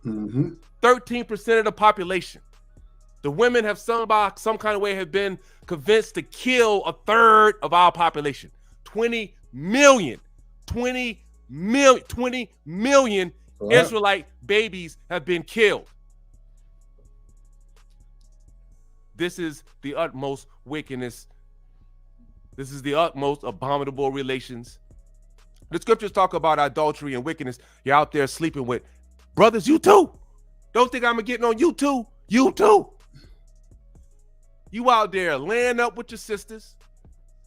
13% of the population. The women have some kind of way have been convinced to kill a third of our population. 20 million Israelite babies have been killed. This is the utmost wickedness. This is the utmost abominable relations. The scriptures talk about adultery and wickedness. You're out there sleeping with brothers, you too. Don't think I'm getting on you too. You too. You out there laying up with your sisters.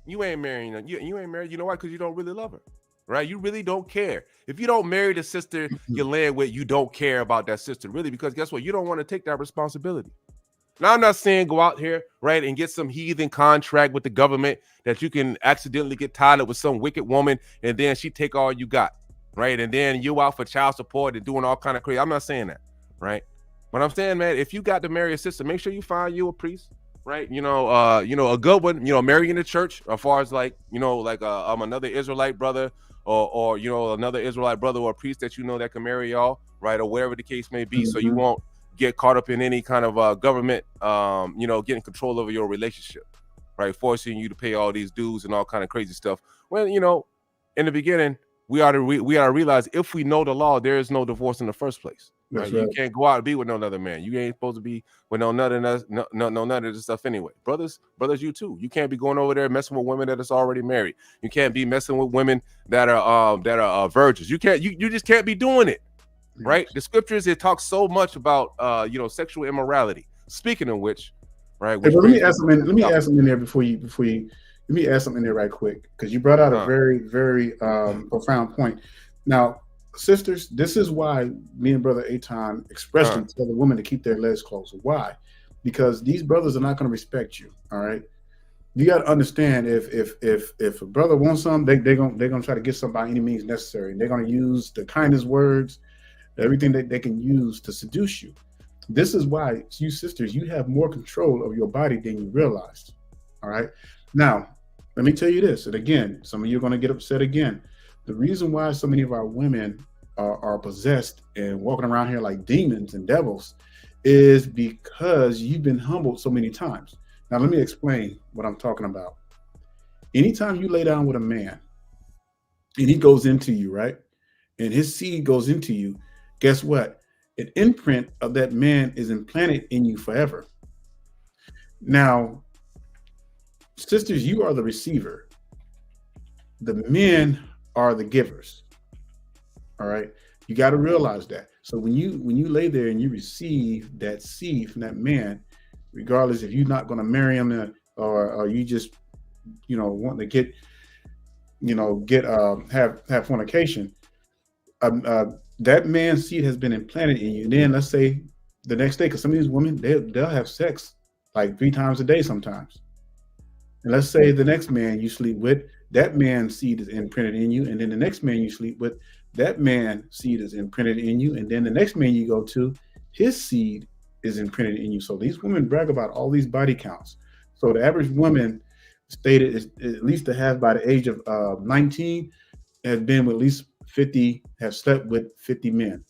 You ain't marrying them. You ain't married. You know why? Because you don't really love her. Right? You really don't care. If you don't marry the sister you're laying with, you don't care about that sister, really, because guess what? You don't want to take that responsibility. Now, I'm not saying go out here, right, and get some heathen contract with the government that you can accidentally get tied up with some wicked woman and then she take all you got, right? And then you out for child support and doing all kind of crazy. I'm not saying that, right? But I'm saying, man, if you got to marry a sister, make sure you find you a priest, right? A good one, marry in the church, as far as like another Israelite brother or another Israelite brother or a priest that that can marry y'all, right? Or whatever the case may be. So you won't get caught up in any kind of government, getting control over your relationship, right? Forcing you to pay all these dues and all kind of crazy stuff. Well, in the beginning, we ought to realize if we know the law, there is no divorce in the first place. Right? You can't go out and be with no other man. You ain't supposed to be with none of this stuff anyway. Brothers, you too. You can't be going over there messing with women that is already married. You can't be messing with women that are virgins. You just can't be doing it. Right? The scriptures, it talks so much about sexual immorality. Speaking of which, right? Hey, let me ask something. Let me ask something in there before you. Let me ask something in there right quick, because you brought out a very, very profound point. Now, sisters, this is why me and Brother Aton expressed to the women to keep their legs closed. Why? Because these brothers are not going to respect you. All right. You got to understand, if a brother wants something, they're gonna try to get something by any means necessary, and they're going to use the kindest words, everything that they can use to seduce you. This is why you sisters, you have more control of your body than you realized. All right. Now, let me tell you this, and again, some of you are going to get upset again. The reason why so many of our women are possessed and walking around here like demons and devils is because you've been humbled so many times. Now, let me explain what I'm talking about. Anytime you lay down with a man and he goes into you, right, and his seed goes into you, guess what? An imprint of that man is implanted in you forever. Now, sisters, you are the receiver. The men are the givers. All right. You got to realize that. So when you lay there and you receive that seed from that man, regardless if you're not going to marry him or you just, want to get have fornication, that man's seed has been implanted in you. And then let's say the next day, because some of these women, they'll have sex like 3 times a day sometimes. And let's say the next man you sleep with, that man's seed is imprinted in you. And then the next man you sleep with, that man's seed is imprinted in you. And then the next man you go to, his seed is imprinted in you. So these women brag about all these body counts. So the average woman stated is at least to have by the age of 19 has been with at least 50, have slept with 50 men.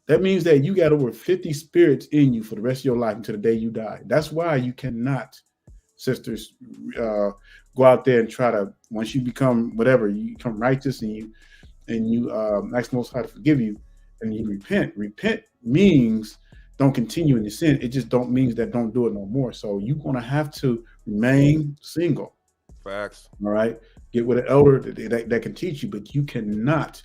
That means that you got over 50 spirits in you for the rest of your life until the day you die. That's why you cannot, sisters, go out there and try to, once you become whatever, you become righteous and you ask the Most High to forgive you and you repent. Repent means don't continue in the sin. It just don't means that don't do it no more. So you're going to have to remain single. Facts. All right. Get with an elder that can teach you, but you cannot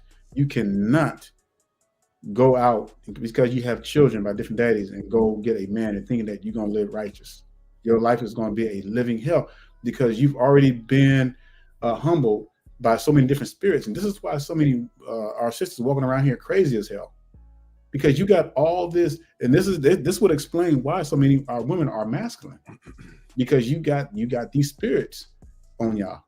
go out because you have children by different daddies and go get a man and thinking that you're going to live righteous. Your life is going to be a living hell because you've already been humbled by so many different spirits. And this is why so many our sisters walking around here crazy as hell, because you got all this. And this would explain why so many our women are masculine, because you got these spirits on y'all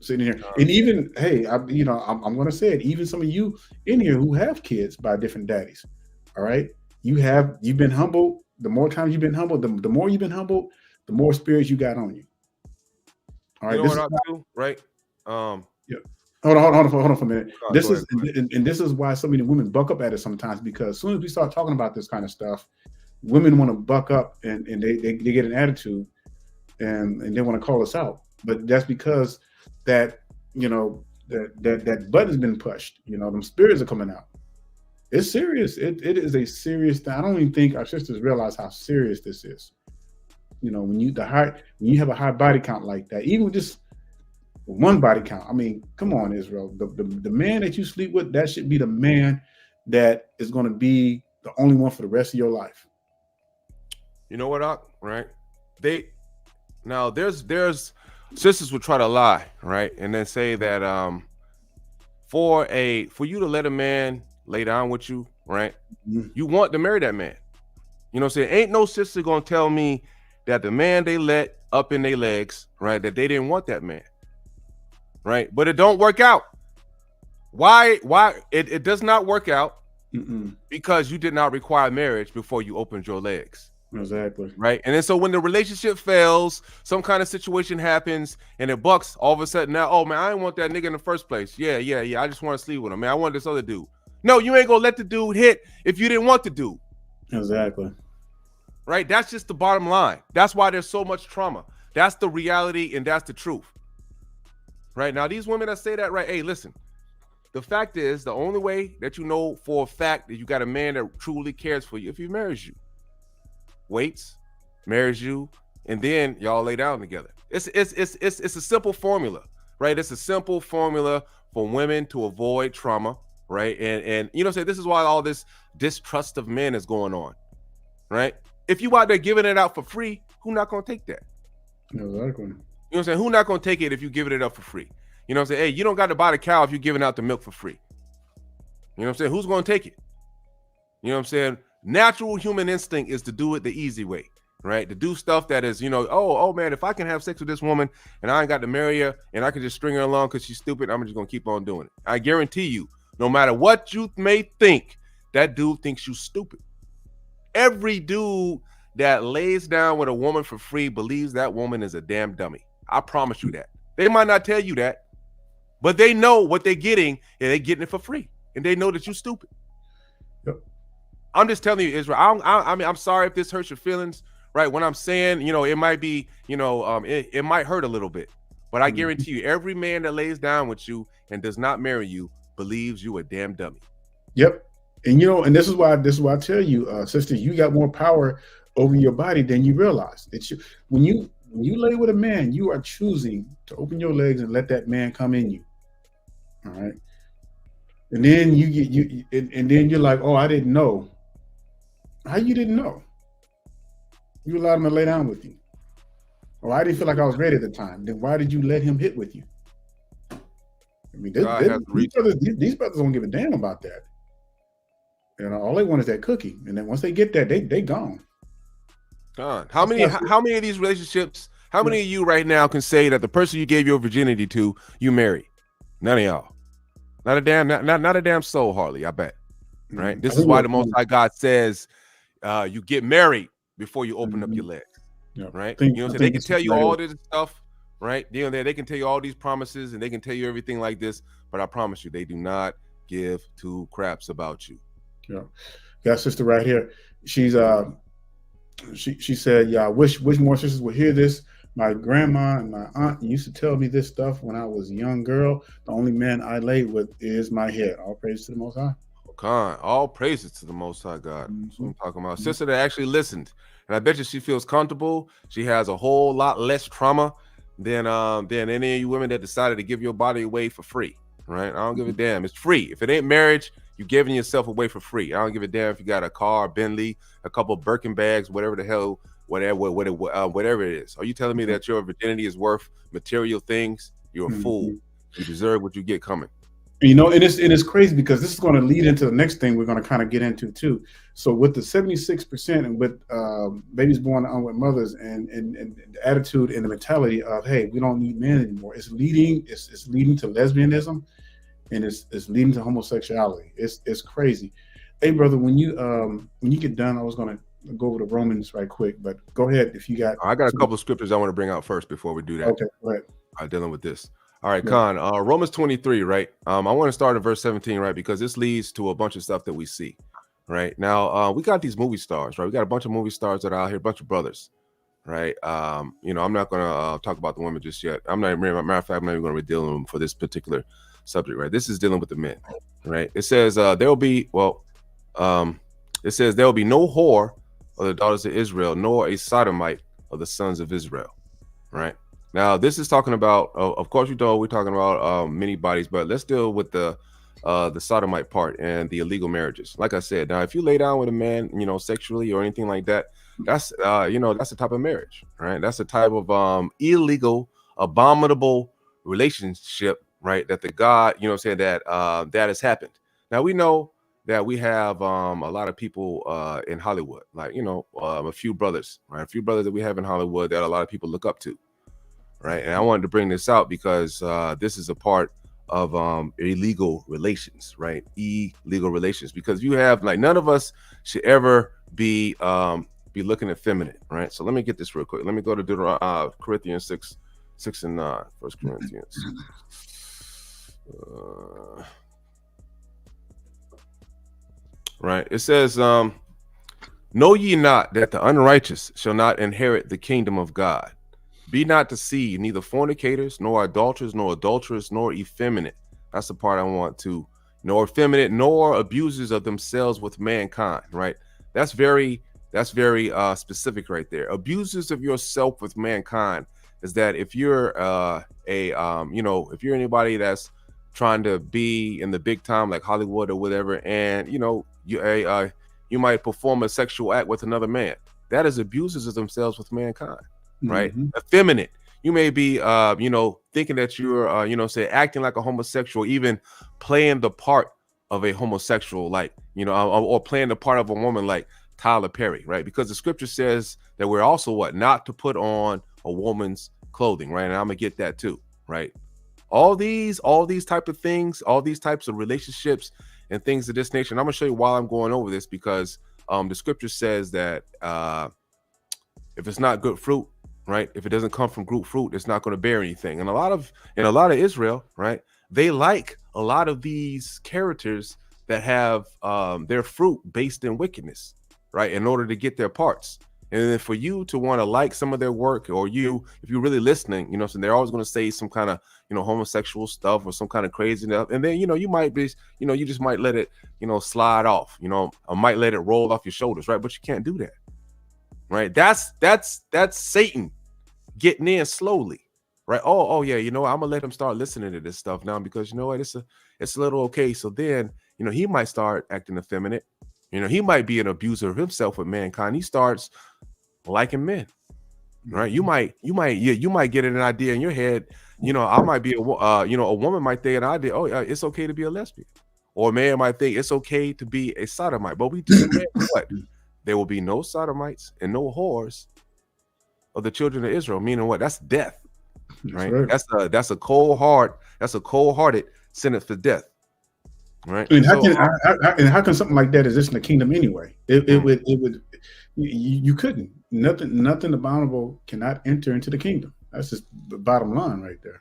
sitting here. And even, hey, I'm going to say it, even some of you in here who have kids by different daddies. All right. You've been humbled. The more times you've been humbled, the more you've been humbled, the more spirits you got on you. All right. You know what I do, right? Yeah. Hold on for a minute. This is why so many women buck up at it sometimes, because as soon as we start talking about this kind of stuff, women want to buck up and they get an attitude and they want to call us out. But that's because that that button's been pushed. Them spirits are coming out. It's serious. It is a serious thing. I don't even think our sisters realize how serious this is. When you have a high body count like that, even with just one body count. I mean, come on, Israel. The man that you sleep with, that should be the man that is going to be the only one for the rest of your life. You know what, right? There's sisters would try to lie, right? And then say that for you to let a man lay down with you, right? Mm-hmm. You want to marry that man. You know what I'm saying? Ain't no sister gonna tell me that the man they let up in their legs, right, that they didn't want that man. Right? But it don't work out. Why it does not work out? Mm-mm. Because you did not require marriage before you opened your legs. Exactly. Right. And then so when the relationship fails, some kind of situation happens and it bucks all of a sudden now, oh man, I didn't want that nigga in the first place. Yeah. I just want to sleep with him. Man, I want this other dude. No, you ain't gonna let the dude hit if you didn't want the dude. Exactly. Right. That's just the bottom line. That's why there's so much trauma. That's the reality and that's the truth. Right now, these women that say that, right? Hey, listen, the fact is the only way that you know for a fact that you got a man that truly cares for you if he marries you, waits, marries you, and then y'all lay down together. It's a simple formula, right? It's a simple formula for women to avoid trauma, right? And you know, say this is why all this distrust of men is going on, right? If you out there giving it out for free, who not gonna take that? Exactly. You know what I'm saying? Who not gonna take it if you giving it up for free? You know what I'm saying? Hey, you don't got to buy the cow if you're giving out the milk for free. You know what I'm saying? Who's gonna take it? You know what I'm saying? Natural human instinct is to do it the easy way, right? To do stuff that is, oh man, if I can have sex with this woman and I ain't got to marry her and I can just string her along because she's stupid, I'm just gonna keep on doing it. I guarantee you, no matter what you may think, that dude thinks you stupid. Every dude that lays down with a woman for free believes that woman is a damn dummy. I promise you that. They might not tell you that, but they know what they're getting and they're getting it for free. And they know that you're stupid. Yep. I'm just telling you, Israel, I mean, I'm sorry if this hurts your feelings, right? When I'm saying, it might be, it might hurt a little bit, but I guarantee you, every man that lays down with you and does not marry you believes you a damn dummy. Yep. And, and this is why I tell you, sisters, you got more power over your body than you realize. It's when when you lay with a man, you are choosing to open your legs and let that man come in you. All right. And then and then you're like, oh, I didn't know. How you didn't know? You allowed him to lay down with you. Or I didn't feel like I was ready at the time. Then why did you let him hit with you? I mean, these brothers don't give a damn about that. You know, all they want is that cookie. And then once they get that, they gone. God, how many of these relationships, how many of you right now can say that the person you gave your virginity to, you married? None of y'all. Not a damn soul, hardly, I bet. Right? This is why the Most High God says you get married before you open up your legs. Yeah. Right? You know what I'm saying? They can tell you all this stuff, right? You know, they can tell you all these promises and they can tell you everything like this, but I promise you, they do not give two craps about you. Yeah. Got a sister right here. She's she said, yeah, I wish more sisters would hear this. My grandma and my aunt used to tell me this stuff when I was a young girl. The only man I lay with is my head. All praise to the Most High. God, all praises to the Most High God. That's what I'm talking about. Sister that actually listened. And I bet you she feels comfortable. She has a whole lot less trauma than any of you women that decided to give your body away for free. Right? I don't give a damn. It's free. If it ain't marriage, you're giving yourself away for free. I don't give a damn if you got a car, Bentley, a couple Birkin bags, whatever the hell, whatever it is. Are you telling me that your virginity is worth material things? You're a fool. You deserve what you get coming. You know, and it's crazy because this is going to lead into the next thing we're going to kind of get into too. So with the 76% and with babies born unwed mothers and the attitude and the mentality of, hey, we don't need men anymore, it's leading to lesbianism, and it's leading to homosexuality. It's crazy. Hey, brother, when you get done, I was going to go over to Romans right quick, but go ahead if you got. I got a couple of scriptures I want to bring out first before we do that. Okay, go ahead. Dealing with this. All right, Khan, Romans 23, right? I want to start at verse 17, right? Because this leads to a bunch of stuff that we see, right? Now, we got these movie stars, right? We got a bunch of movie stars that are out here, a bunch of brothers, right? You know, I'm not going to talk about the women just yet. Matter of fact, I'm not even going to be dealing with them for this particular subject, right? This is dealing with the men, right? It says there will be no whore of the daughters of Israel, nor a sodomite of the sons of Israel, right? Now, this is talking about, of course, we're talking about many bodies, but let's deal with the sodomite part and the illegal marriages. Like I said, now, if you lay down with a man, you know, sexually or anything like that, that's, that's a type of marriage, right? That's a type of illegal, abominable relationship, right? That the God, you know, saying that that has happened. Now, we know that we have a lot of people in Hollywood, like, you know, a few brothers, right? A few brothers that we have in Hollywood that a lot of people look up to. Right. And I wanted to bring this out because this is a part of illegal relations, right? Illegal relations, because you have, like, none of us should ever be looking effeminate. Right. So let me get this real quick. Let me go to Corinthians 6 and 9. 1 Corinthians. Right. It says, know ye not that the unrighteous shall not inherit the kingdom of God? Be not deceived, neither fornicators, nor adulterers, nor adulterers, nor effeminate. That's the part I want to. Nor effeminate, nor abusers of themselves with mankind. Right. That's very specific right there. Abusers of yourself with mankind is that if you're if you're anybody that's trying to be in the big time like Hollywood or whatever, and you might perform a sexual act with another man, that is abusers of themselves with mankind. Right. Effeminate. You may be, thinking that you're, say, acting like a homosexual, even playing the part of a homosexual, like, or playing the part of a woman like Tyler Perry. Right. Because the scripture says that we're also not to put on a woman's clothing. Right. And I'm going to get that, too. Right. All these type of things, all these types of relationships and things of this nature. And I'm going to show you why I'm going over this, because the scripture says that if it's not good fruit, right, if it doesn't come from good fruit, it's not going to bear anything. And a lot of Israel, right, they like a lot of these characters that have their fruit based in wickedness, right, in order to get their parts. And then for you to want to like some of their work, or if you're really listening, so they're always going to say some kind of, homosexual stuff or some kind of crazy stuff. And then, you might be, you just might let it, slide off, or might let it roll off your shoulders, right? But you can't do that. Right. That's Satan. getting in slowly, right? Oh yeah, you know what? I'm gonna let him start listening to this stuff now because you know what? It's a little okay. So then, you know, he might start acting effeminate. You know, he might be an abuser of himself with mankind. He starts liking men, right? You might get an idea in your head. You know, I might be a woman might think an idea. Oh, it's okay to be a lesbian, or a man might think it's okay to be a sodomite. But we just read what there will be no sodomites and no whores of the children of Israel. Meaning what? That's death, right? That's a cold-hearted sentence for death, right? I mean, how can something like that exist in the kingdom anyway? It would you couldn't. Nothing abominable cannot enter into the kingdom. That's just the bottom line right there.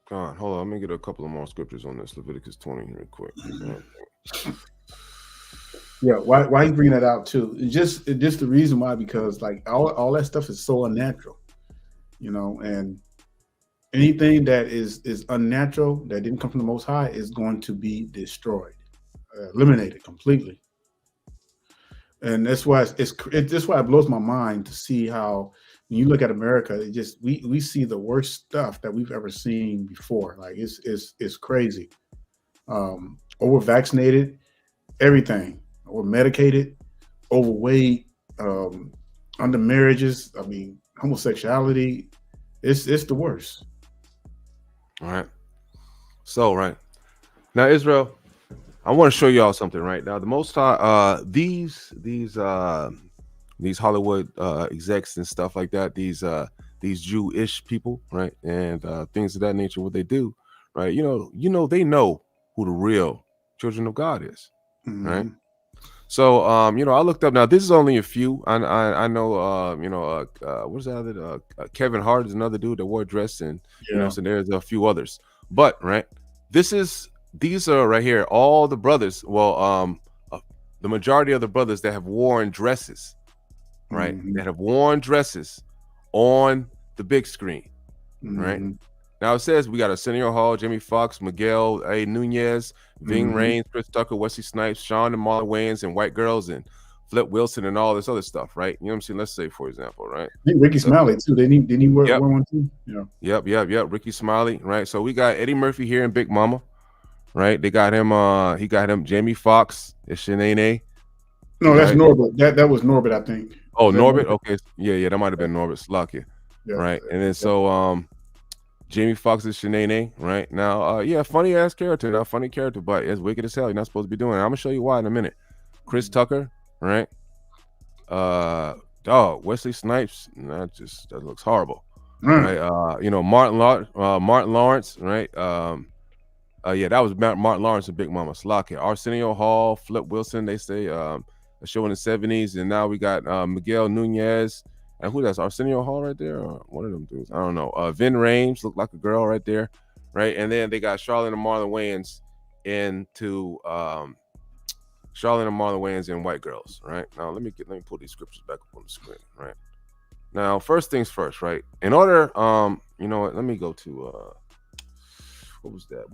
God, hold on. Let me get a couple of more scriptures on this. Leviticus 20 real quick. Yeah, why you bring that out too? Just the reason why, because like all that stuff is so unnatural, you know, and anything that is unnatural that didn't come from the Most High is going to be destroyed, eliminated completely. And that's why that's why it blows my mind to see how when you look at America, it just we see the worst stuff that we've ever seen before. Like it's crazy. Over vaccinated, everything. Or medicated, overweight, under marriages. I mean, homosexuality. It's the worst. All right. So right now, Israel, I want to show y'all something right now. The Most High, these Hollywood execs and stuff like that, these Jewish people, right, and things of that nature, what they do, right? You know, they know who the real children of God is, right? So, you know, I looked up now. This is only a few. I know, you know, what's that other? Kevin Hart is another dude that wore a dress, and you know, so there's a few others. But right, these are right here. All the brothers. Well, the majority of the brothers that have worn dresses, right? That have worn dresses on the big screen, right? Now it says we got Arsenio Hall, Jamie Foxx, Miguel A. Nunez, Ving Rhames, Chris Tucker, Wesley Snipes, Sean and Marlon Wayans, and White Girls, and Flip Wilson, and all this other stuff, right? You know what I'm saying? Let's say, for example, right? I think Ricky Smiley too. Didn't he wear one too? Yeah. Yep. Ricky Smiley, right? So we got Eddie Murphy here in Big Mama, right? They got him. He got him. Jamie Foxx, it's Shanae. No, that's Norbert. That was Norbert, I think. Oh, Norbert. Okay, yeah, that might have been Norbert Slocky, right? And then so Jamie Foxx is Shanae, right? Now, yeah, funny ass character, not funny character, but it's wicked as hell. You're not supposed to be doing it. I'm gonna show you why in a minute. Chris Tucker, right? Wesley Snipes, that looks horrible, right? You know, Martin Lawrence, right? Yeah, that was Martin Lawrence and Big Mama Slocky. Arsenio Hall, Flip Wilson, they say a show in the 70s, and now we got Miguel Nunez. And who that's Arsenio Hall right there? Or one of them dudes. I don't know. Vin Rhames looked like a girl right there, right? And then they got Charlotte and Marlon Wayans into Charlotte and Marlon Wayans in White Girls, right? Now let me pull these scriptures back up on the screen, right? Now, first things first, right? In order, you know what? Let me go to what was that?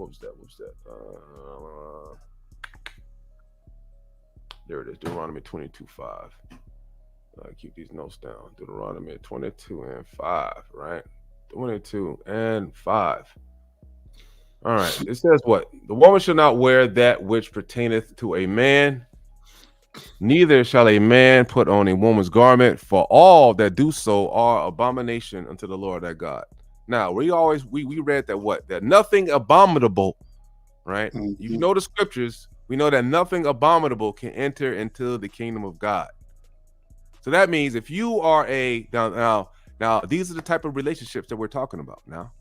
There it is, Deuteronomy 22:5. Keep these notes down. Deuteronomy 22:5, right? 22:5. All right. It says what? The woman shall not wear that which pertaineth to a man, neither shall a man put on a woman's garment, for all that do so are abomination unto the Lord thy God. Now, we read that what? That nothing abominable, right? You know the scriptures. We know that nothing abominable can enter into the kingdom of God. So that means if you are now these are the type of relationships that we're talking about now.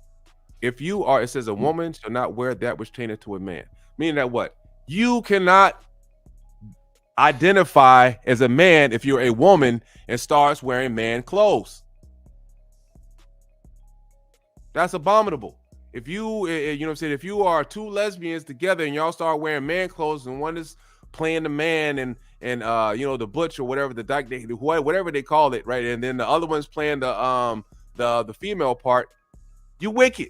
If you are, it says a woman shall not wear that which pertaineth to a man. Meaning that what? You cannot identify as a man if you're a woman and starts wearing man clothes. That's abominable. If you know what I'm saying, if you are two lesbians together and y'all start wearing man clothes and one is playing the man and you know, the butch or whatever, the dyke, whatever they call it, right? And then the other one's playing the female part, you wicked.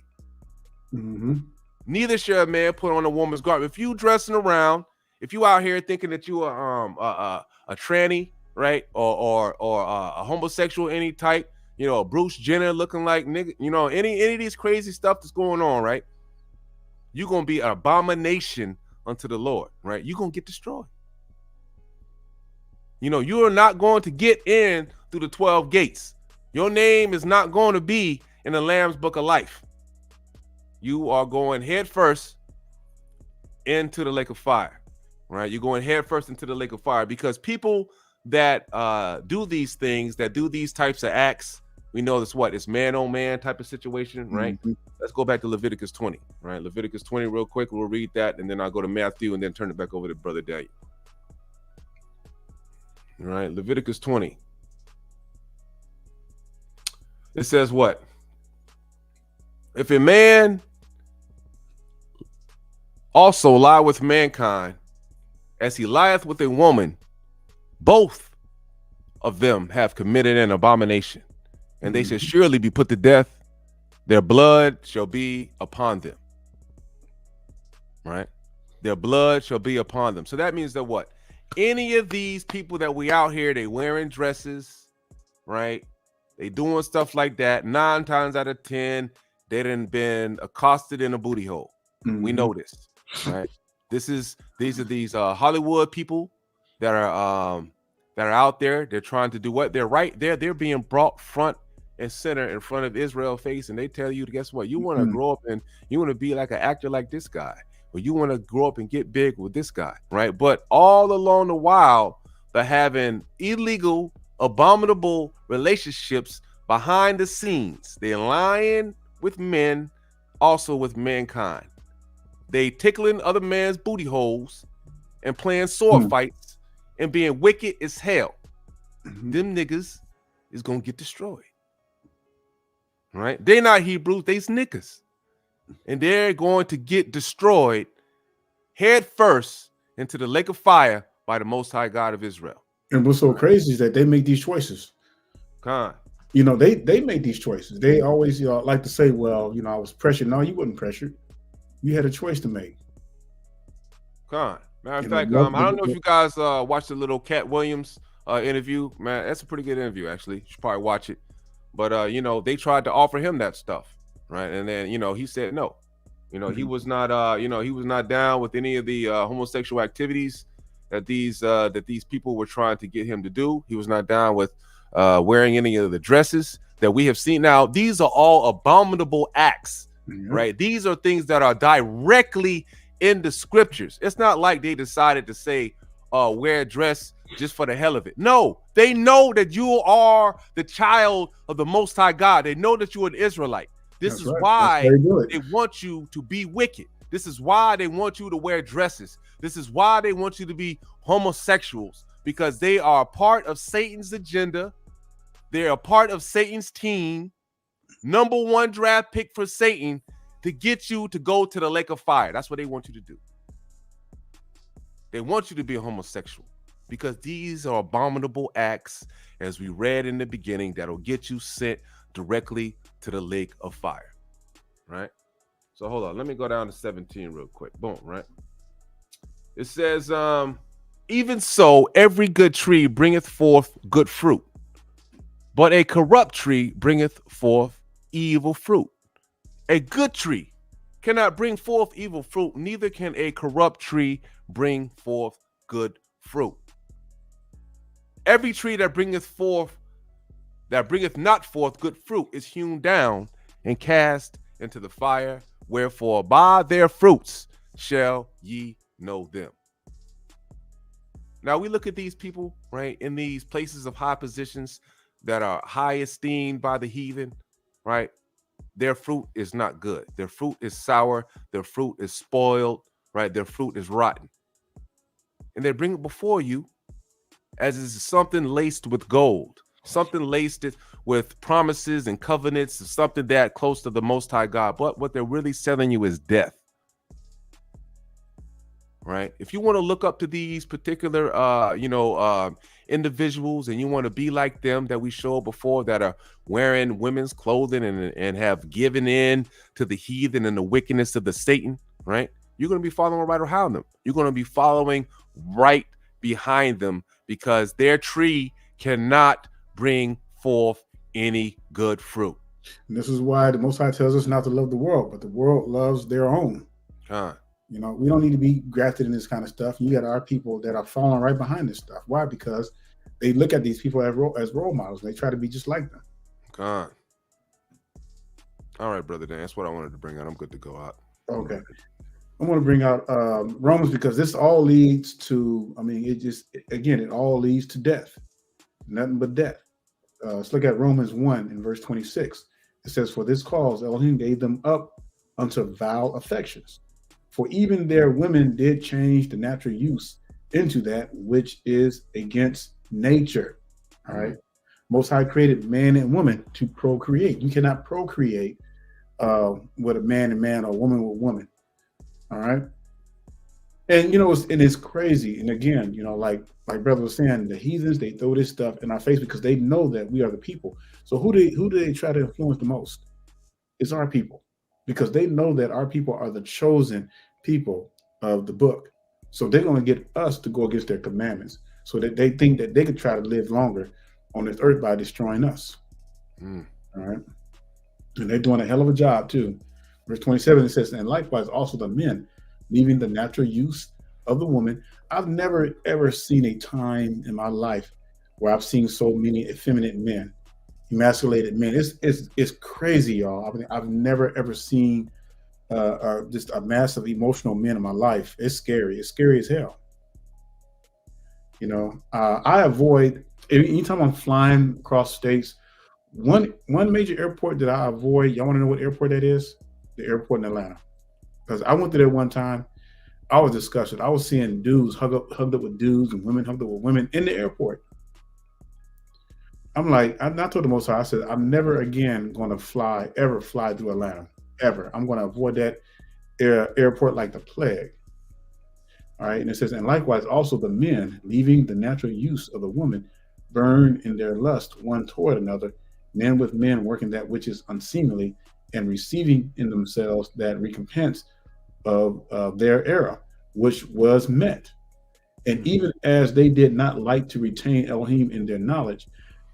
Neither shall a man put on a woman's garment. If you dressing around, if you out here thinking that you are a tranny, right, or a homosexual any type, Bruce Jenner looking like nigga, any of these crazy stuff that's going on, right? You're going to be an abomination unto the Lord, right? You're going to get destroyed. You are not going to get in through the 12 gates. Your name is not going to be in the Lamb's Book of Life. You are going head first into the lake of fire, right? You're going head first into the lake of fire because people that do these things, that do these types of acts, we know this it's man on man type of situation, right? Mm-hmm. Let's go back to Leviticus 20, right? Leviticus 20 real quick. We'll read that and then I'll go to Matthew and then turn it back over to Brother Daniel. All right, Leviticus 20. It says what? If a man also lie with mankind, as he lieth with a woman, both of them have committed an abomination, and they shall surely be put to death. Their blood shall be upon them. Right? Their blood shall be upon them. So that means that what? Any of these people that we out here, they wearing dresses, right? They doing stuff like that. 9 times out of 10, they done been accosted in a booty hole. Mm-hmm. We know this, right? These are these Hollywood people that are out there. They're trying to do what? They're right there. They're being brought front and center in front of Israel's face, and they tell you, guess what? You want to grow up and you want to be like an actor like this guy, or you want to grow up and get big with this guy, right? But all along the while, they're having illegal, abominable relationships behind the scenes. They're lying with men, also with mankind. They tickling other man's booty holes and playing sword fights and being wicked as hell. Them niggas is gonna get destroyed. Right? They're not Hebrews, they's niggas. And they're going to get destroyed head first into the lake of fire by the Most High God of Israel. And what's so crazy is that they make these choices. They make these choices. They always like to say, well, I was pressured. No, you wasn't pressured. You had a choice to make. Matter of fact, I don't know if you guys watched the little Cat Williams interview. Man, that's a pretty good interview, actually. You should probably watch it. But they tried to offer him that stuff, right? And then he said no. He was not he was not down with any of the homosexual activities that these people were trying to get him to do. He was not down with wearing any of the dresses that we have seen. Now, these are all abominable acts. Right? These are things that are directly in the scriptures. It's not like they decided to say, wear a dress just for the hell of it. No, they know that you are the child of the Most High God. They know that you're an Israelite. This is why they want you to be wicked. This is why they want you to wear dresses. This is why they want you to be homosexuals, because they are a part of Satan's agenda. They're a part of Satan's team. Number 1 draft pick for Satan to get you to go to the lake of fire. That's what they want you to do. They want you to be a homosexual because these are abominable acts, as we read in the beginning, that'll get you sent directly to the lake of fire. Right? So hold on. Let me go down to 17 real quick. Boom. Right? It says, even so, every good tree bringeth forth good fruit, but a corrupt tree bringeth forth evil fruit. A good tree cannot bring forth evil fruit, neither can a corrupt tree bring forth good fruit. Every tree that bringeth not forth good fruit is hewn down and cast into the fire. Wherefore by their fruits shall ye know them. Now we look at these people, right, in these places of high positions that are high esteemed by the heathen, right? Their fruit is not good. Their fruit is sour. Their fruit is spoiled, right? Their fruit is rotten. And they bring it before you as is something laced with gold, something laced with promises and covenants, something that close to the Most High God. But what they're really selling you is death. Right? If you want to look up to these particular, individuals, and you want to be like them that we showed before, that are wearing women's clothing and have given in to the heathen and the wickedness of the Satan, right? You're going to be following right behind them. You're going to be following right behind them because their tree cannot bring forth any good fruit. And this is why the Most High tells us not to love the world, but the world loves their own. You know, we don't need to be grafted in this kind of stuff. You got our people that are falling right behind this stuff. Why? Because they look at these people as role models. And they try to be just like them. All right, Brother Dan, that's what I wanted to bring out. I'm good to go out. Okay. I want to bring out Romans, because this all leads to, I mean, it all leads to death. Nothing but death. Let's look at Romans 1 in verse 26. It says, for this cause Elohim gave them up unto vile affections. For even their women did change the natural use into that which is against nature. All right. Most High created man and woman to procreate. You cannot procreate with a man and man or woman with woman. All right. And, you know, it's crazy. And again, you know, like brother was saying, the heathens, they throw this stuff in our face because they know that we are the people. So who do they try to influence the most? It's our people, because they know that our people are the chosen people of the book. So they're going to get us to go against their commandments, so that they think that they could try to live longer on this earth by destroying us. All right. And they're doing a hell of a job too. Verse 27, it says, and likewise also the men, leaving the natural use of the woman. I've never ever seen a time in my life where I've seen so many effeminate men, emasculated men. It's crazy, y'all. I mean, I've never ever seen just a mass of emotional men in my life. It's scary. It's scary as hell. You know, I avoid, anytime I'm flying across states, one major airport that I avoid. Y'all want to know what airport that is? The airport in Atlanta. Because I went to there one time. I was disgusted. I was seeing dudes hugged up with dudes and women hugged up with women in the airport. I'm like, I told the Most High, I said, I'm never again going to ever fly through Atlanta, ever. I'm going to avoid that airport like the plague. All right. And it says, and likewise also the men, leaving the natural use of the woman, burn in their lust one toward another, men with men working that which is unseemly, and receiving in themselves that recompense of their error, which was met. And even as they did not like to retain elohiym in their knowledge,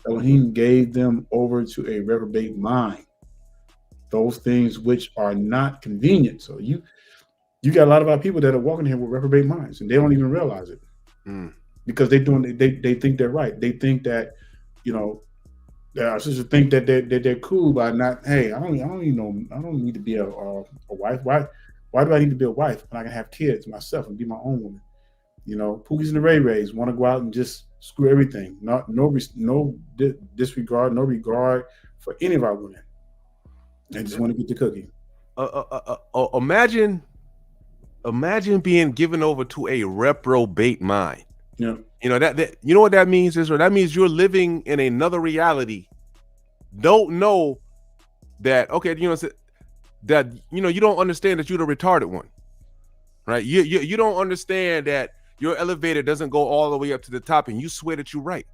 elohiym gave them over to a reprobate mind, those things which are not convenient. So you got a lot of our people that are walking here with reprobate minds, and they don't even realize it, because they think they're right. They think that, you know, our sisters think that they're cool by not. Hey, I don't need to be a wife. Why do I need to be a wife when I can have kids myself and be my own woman? You know, Pookies and the Ray Rays want to go out and just screw everything. No disregard, no regard for any of our women. They just want to get the cookie. Imagine being given over to a reprobate mind. Yeah. You know that you know what that means, Israel? That means you're living in another reality. Don't know that, okay, you know, that, you know, you don't understand that you're the retarded one, right? You don't understand that your elevator doesn't go all the way up to the top, and you swear that you're right.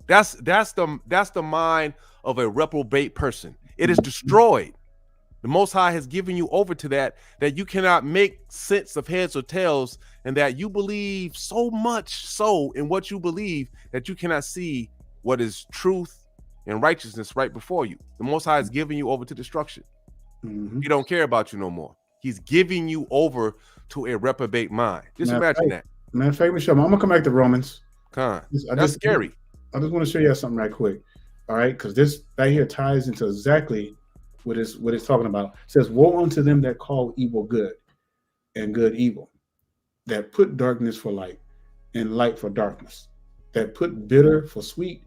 That's the mind of a reprobate person. It is destroyed. The Most High has given you over to that you cannot make sense of heads or tails, and that you believe so much so in what you believe that you cannot see what is truth and righteousness right before you. The Most High is giving you over to destruction. He don't care about you no more. He's giving you over to a reprobate mind. Just imagine that. Man, favorite show. I'm gonna come back to Romans. That's scary. I just want to show you something right quick. All right, because this right here ties into exactly what it's talking about. It says, woe unto them that call evil good and good evil, that put darkness for light and light for darkness, that put bitter for sweet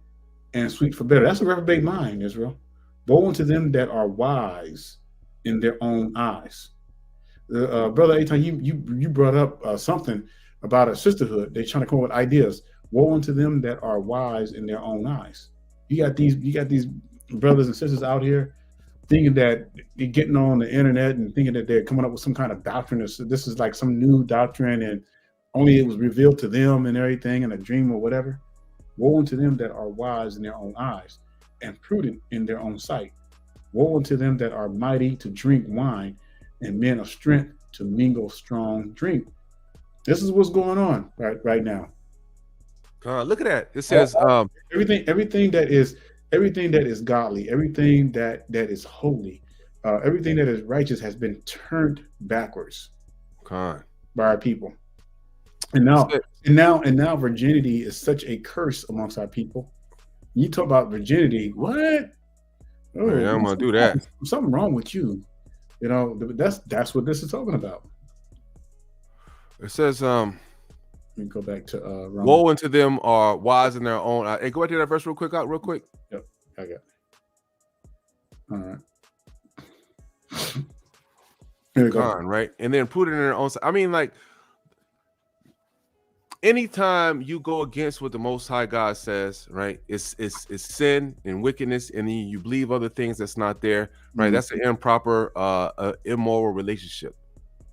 and sweet for bitter. That's a reprobate mind, Israel. Woe unto them that are wise in their own eyes. Brother Eitan, you brought up something about a sisterhood. They're trying to come up with ideas. Woe unto them that are wise in their own eyes. You got these brothers and sisters out here thinking that they're getting on the internet and thinking that they're coming up with some kind of doctrine. This is like some new doctrine, and only it was revealed to them and everything in a dream or whatever. Woe unto them that are wise in their own eyes and prudent in their own sight. Woe unto them that are mighty to drink wine and men of strength to mingle strong drink. This is what's going on right now. Look at that. It says everything that is everything that is godly, everything that is holy, everything that is righteous has been turned backwards Con. by our people. That's it. And now virginity is such a curse amongst our people. You talk about virginity, what? Oh, Man, I'm gonna do that. Something wrong with you. You know, that's what this is talking about. It says, Let me go back to woe unto them are wise in their own. Hey, go back to that verse real quick. Yep, I got it. All right. Here we go. Con, right? And then put it in their own. I mean, like, anytime you go against what the Most High God says, right? It's sin and wickedness, and then you believe other things that's not there, right? Mm-hmm. That's an improper, immoral relationship,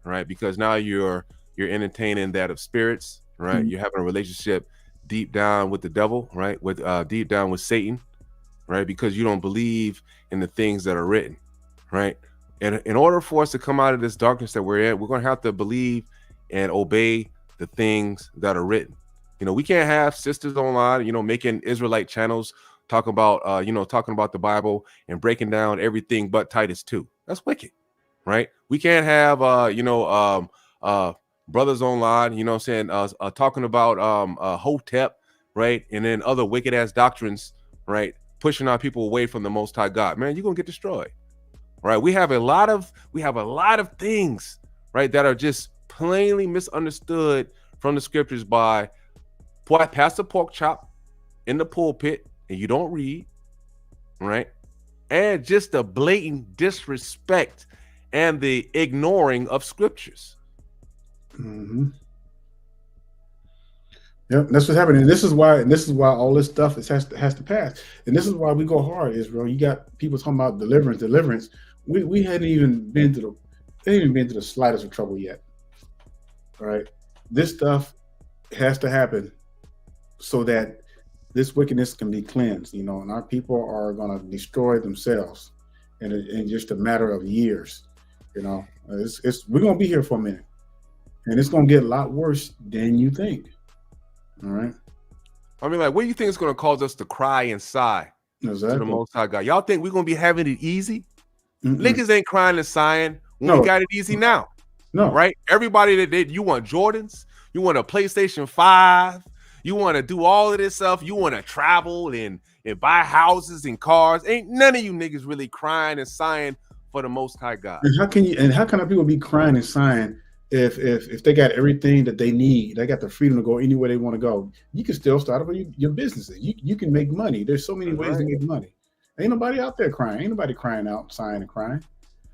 right? Because now you're entertaining that of spirits, right? Mm-hmm. You're having a relationship deep down with the devil, right? With deep down with Satan, right? Because you don't believe in the things that are written, right? And in order for us to come out of this darkness that we're in, we're going to have to believe and obey the things that are written. You know, we can't have sisters online, you know, making Israelite channels talking about, talking about the Bible and breaking down everything but Titus 2. That's wicked, right? We can't have, brothers online, you know what I'm saying, talking about Hotep, right? And then other wicked ass doctrines, right? Pushing our people away from the Most High God. Man, you're going to get destroyed, right? We have a lot of things, right, that are just plainly misunderstood from the scriptures by Pastor Pork Chop in the pulpit, and you don't read, right? And just the blatant disrespect and the ignoring of scriptures. Mm-hmm. Yep, that's what's happening. And this is why all this stuff has to pass. And this is why we go hard, Israel. You got people talking about deliverance. We hadn't even been to the slightest of trouble yet. All right, this stuff has to happen so that this wickedness can be cleansed, you know, and our people are going to destroy themselves in just a matter of years. You know, we're going to be here for a minute, and it's going to get a lot worse than you think. All right. I mean, like, what do you think is going to cause us to cry and sigh to the Most High God? Y'all think we're going to be having it easy? Mm-mm. Niggas ain't crying and sighing when we got it easy now. No. Right? Everybody that you want Jordans, you want a PlayStation 5, you want to do all of this stuff, you want to travel and buy houses and cars. Ain't none of you niggas really crying and sighing for the Most High God. And how can people be crying and sighing if they got everything that they need? They got the freedom to go anywhere they want to go. You can still start up your businesses. You can make money. There's so many ways to make money. Ain't nobody out there crying. Ain't nobody crying out, sighing and crying.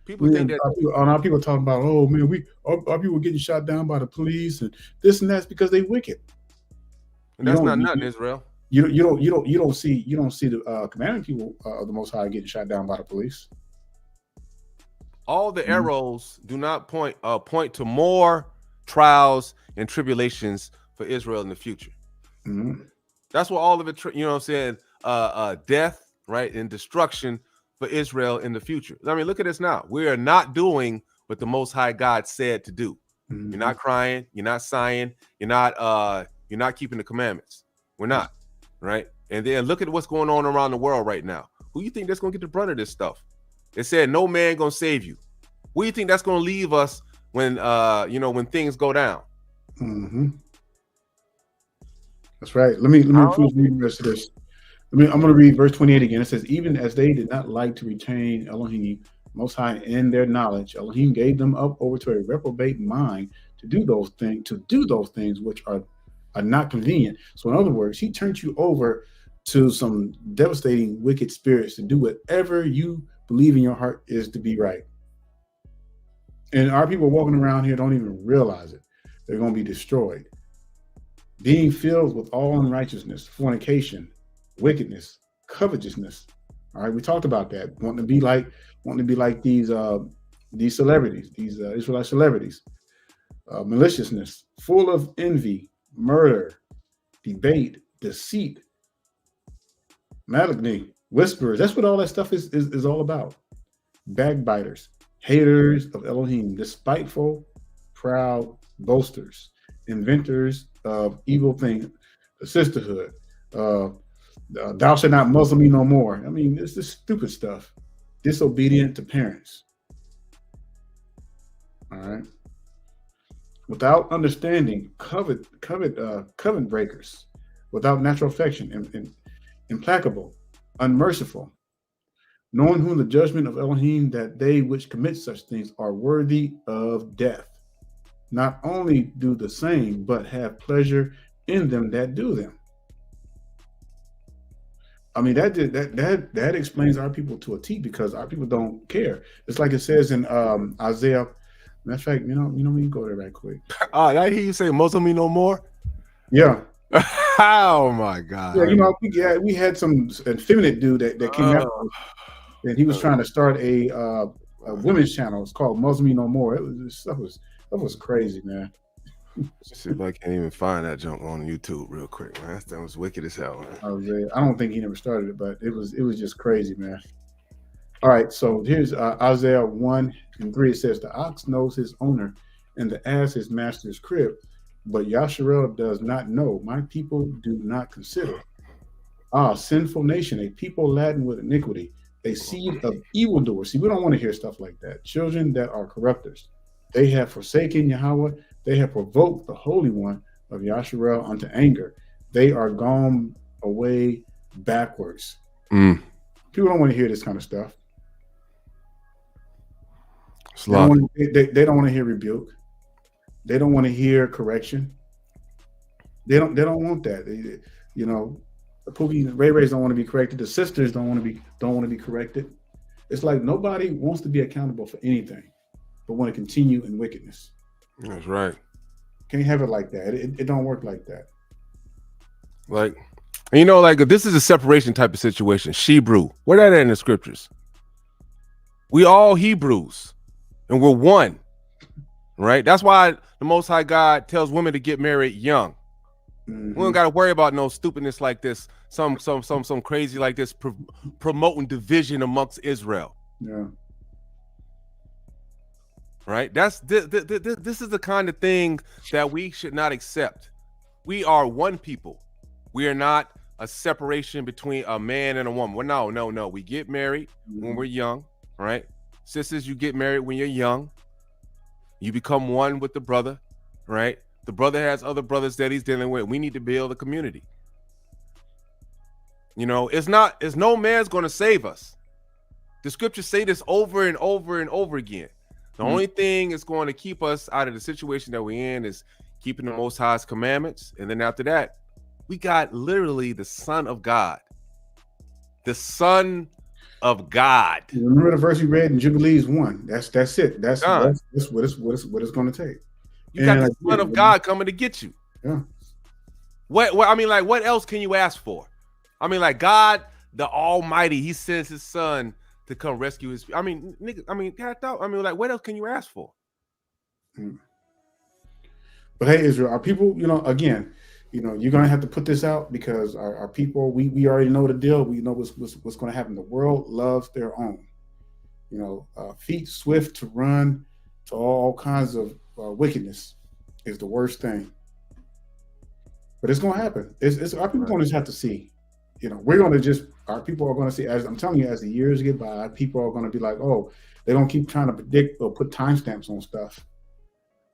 People think that our people talking about, oh man, our people getting shot down by the police and this and that's because they wicked. And that's not nothing, Israel. You don't see the commanding people of the Most High getting shot down by the police. All the arrows do not point to more trials and tribulations for Israel in the future. Mm-hmm. That's what all of it, you know what I'm saying, death, right, and destruction for Israel in the future. I mean, look at this now. We are not doing what the Most High God said to do. Mm-hmm. You're not crying. You're not sighing. You're not keeping the commandments. We're not, right? And then look at what's going on around the world right now. Who you think that's going to get the brunt of this stuff? It said no man going to save you. What do you think that's going to leave us when when things go down? Mm-hmm. That's right. Let me read the rest of this. I'm going to read verse 28 again. It says, even as they did not like to retain Elohim Most High in their knowledge, Elohim gave them up over to a reprobate mind to do those things which are not convenient. So in other words, he turned you over to some devastating wicked spirits to do whatever you believe in your heart is to be right. And our people walking around here don't even realize it. They're going to be destroyed. Being filled with all unrighteousness, fornication, wickedness, covetousness. All right, we talked about that. Wanting to be like these celebrities, these Israelite celebrities. Maliciousness, full of envy, murder, debate, deceit, malignity, whisperers. That's what all that stuff is all about. Backbiters, haters of Elohim, despiteful, proud, boasters, inventors of evil things, the sisterhood, Thou shalt not muzzle me no more. I mean, it's this stupid stuff. Disobedient to parents. All right. Without understanding, covenant breakers. Without natural affection, implacable, unmerciful. Knowing whom the judgment of Elohim, that they which commit such things are worthy of death. Not only do the same, but have pleasure in them that do them. I mean, that explains our people to a T, because our people don't care. It's like it says in Isaiah. Matter of fact, we can go there right quick. Oh, I hear you say muzzle me no more. Yeah. Oh my God. Yeah, we had some effeminate dude that came out, and he was trying to start a women's channel. It's called Muzzle Me No More. That was crazy, man. Let's see if I can't even find that junk on YouTube real quick, man. That was wicked as hell, man. I don't think he never started it, but it was just crazy, man. All right, so here's Isaiah 1:3. It says, "The ox knows his owner, and the ass his master's crib, but Yasharel does not know. My people do not consider. Ah, sinful nation, a people laden with iniquity, a seed of evildoers." See, we don't want to hear stuff like that. Children that are corrupters. They have forsaken Yahweh. They have provoked the Holy One of Yasharel unto anger. They are gone away backwards. People don't want to hear this kind of stuff. They don't want to hear rebuke. They don't want to hear correction. They don't want that. The Pookie and Ray Rays don't want to be corrected. The sisters don't want to be corrected. It's like nobody wants to be accountable for anything, but want to continue in wickedness. That's right. Can't have it like that. It don't work like that. Like, this is a separation type of situation. Shebrew. Where that at in the scriptures? We all Hebrews, and we're one, right? That's why the Most High God tells women to get married young. We don't got to worry about no stupidness like this. Some crazy like this promoting division amongst Israel. Yeah. Right. This is the kind of thing that we should not accept. We are one people. We are not a separation between a man and a woman. Well, no. We get married when we're young. Right. Sisters, you get married when you're young. You become one with the brother. Right. The brother has other brothers that he's dealing with. We need to build a community. It's no man's going to save us. The scriptures say this over and over and over again. The only thing that's going to keep us out of the situation that we're in is keeping the Most High's commandments. And then after that, we got literally the Son of God. The Son of God. Remember the verse we read in Jubilees 1. That's it. That's what it's going to take. You got the Son of God coming to get you. Yeah. What else can you ask for? God, the Almighty, He sends His Son to come rescue His. What else can you ask for? But hey, Israel, our people, again, you're gonna have to put this out, because our people, we already know the deal. We know what's going to happen. The world loves their own. Feet swift to run to all kinds of wickedness is the worst thing. But it's going to happen. It's our people going to just have to see. Our people are going to see, as I'm telling you, as the years get by, people are going to be like, oh, they don't keep trying to predict or put timestamps on stuff.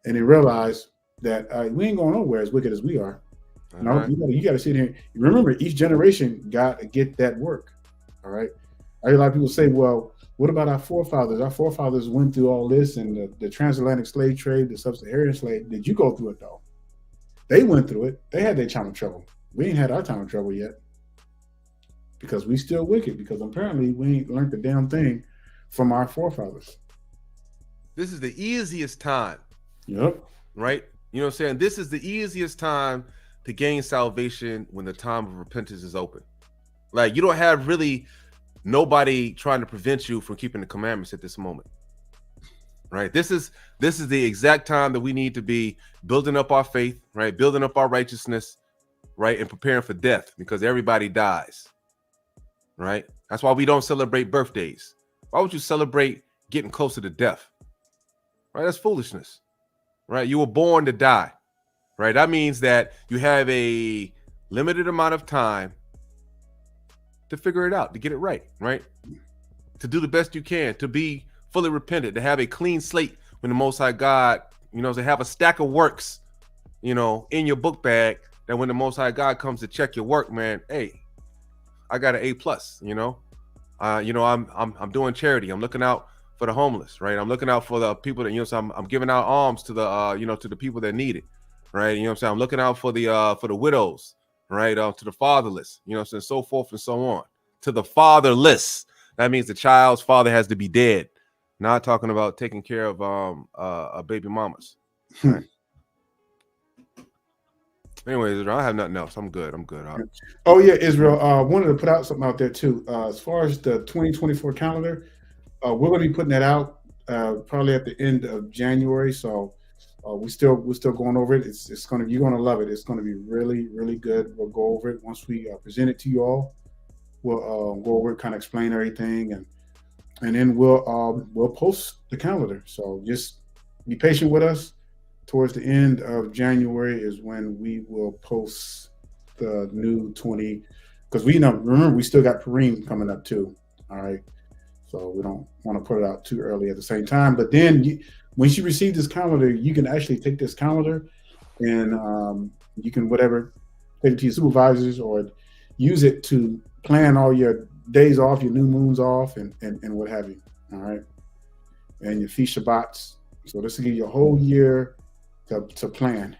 And they realize that we ain't going nowhere as wicked as we are. You got to sit here. Remember, each generation got to get that work. All right. I hear a lot of people say, well, what about our forefathers? Our forefathers went through all this, and the transatlantic slave trade, the sub-Saharan slave. Did you go through it, though? They went through it. They had their time of trouble. We ain't had our time of trouble yet, because we still wicked, because apparently we ain't learned the damn thing from our forefathers. This is the easiest time. Yep. Right? You know what I'm saying? This is the easiest time to gain salvation, when the time of repentance is open. Like, you don't have really nobody trying to prevent you from keeping the commandments at this moment. Right? This is the exact time that we need to be building up our faith, right? Building up our righteousness, right? And preparing for death, because everybody dies. Right? That's why we don't celebrate birthdays. Why would you celebrate getting closer to death? Right? That's foolishness. Right? You were born to die. Right? That means that you have a limited amount of time to figure it out, to get it right, right? To do the best you can, to be fully repentant, to have a clean slate when the Most High God, you know, to have a stack of works, you know, in your book bag, that when the Most High God comes to check your work, man, hey, I got an A+, you know? You know, I'm doing charity. I'm looking out for the homeless, right? I'm looking out for the people that, you know, so I'm giving out alms to the, you know, to the people that need it, right? You know what I'm saying? I'm looking out for the widows, right? To the fatherless, you know, so forth and so on. To the fatherless. That means the child's father has to be dead. Not talking about taking care of baby mamas. Right? Anyways, I have nothing else. I'm good. Oh yeah, Israel. Wanted to put out something out there too. As far as the 2024 calendar, we're going to be putting that out probably at the end of January. So we're still going over it. You're going to love it. It's going to be really, really good. We'll go over it once we present it to you all. We'll go over it, kind of explain everything, and then we'll post the calendar. So just be patient with us. Towards the end of January is when we will post the new 20, because remember we still got Purim coming up too. All right, so we don't want to put it out too early at the same time. But then once you receive this calendar, you can actually take this calendar and you can take it to your supervisors or use it to plan all your days off, your new moons off, and what have you. All right, and your feast Shabbats. So this will give you a whole year to plan.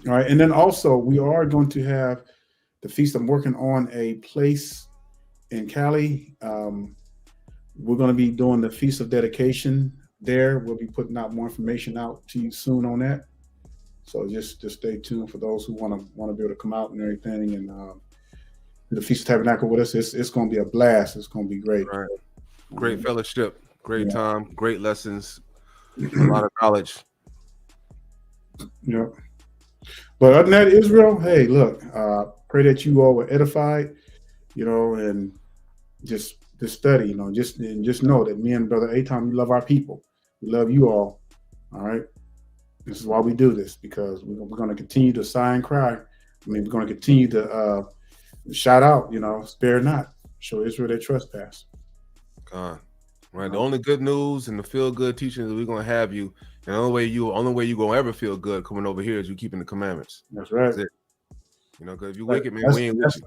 All right, and then also we are going to have the feast. I'm working on a place in Cali. We're going to be doing the Feast of Dedication there. We'll be putting out more information out to you soon on that. So just stay tuned for those who want to be able to come out and everything and the Feast of Tabernacle with us. It's going to be a blast. It's going to be great. Right. Great fellowship, great time, great lessons, a lot of knowledge. Yeah. But other than that, Israel, hey, look, pray that you all were edified, you know, and just study, you know, just know that me and Brother Atom, we love our people. We love you all. All right. This is why we do this, because we're going to continue to sigh and cry. I mean, we're going to continue to shout out, you know, spare not, show Israel their trespass. Right. The only good news and the feel good teaching is we're going to have you. And the only way you're going to ever feel good coming over here is you keeping the commandments. That's right. That's it. You know, because if you're wicked, man, we ain't with you.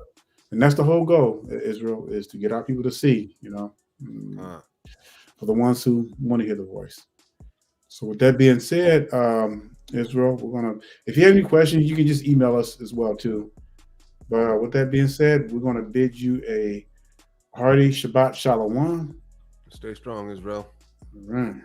And that's the whole goal, Israel, is to get our people to see, you know, for the ones who want to hear the voice. So with that being said, Israel, if you have any questions, you can just email us as well too. But with that being said, we're going to bid you a hearty Shabbat Shalom. Stay strong, Israel. All right.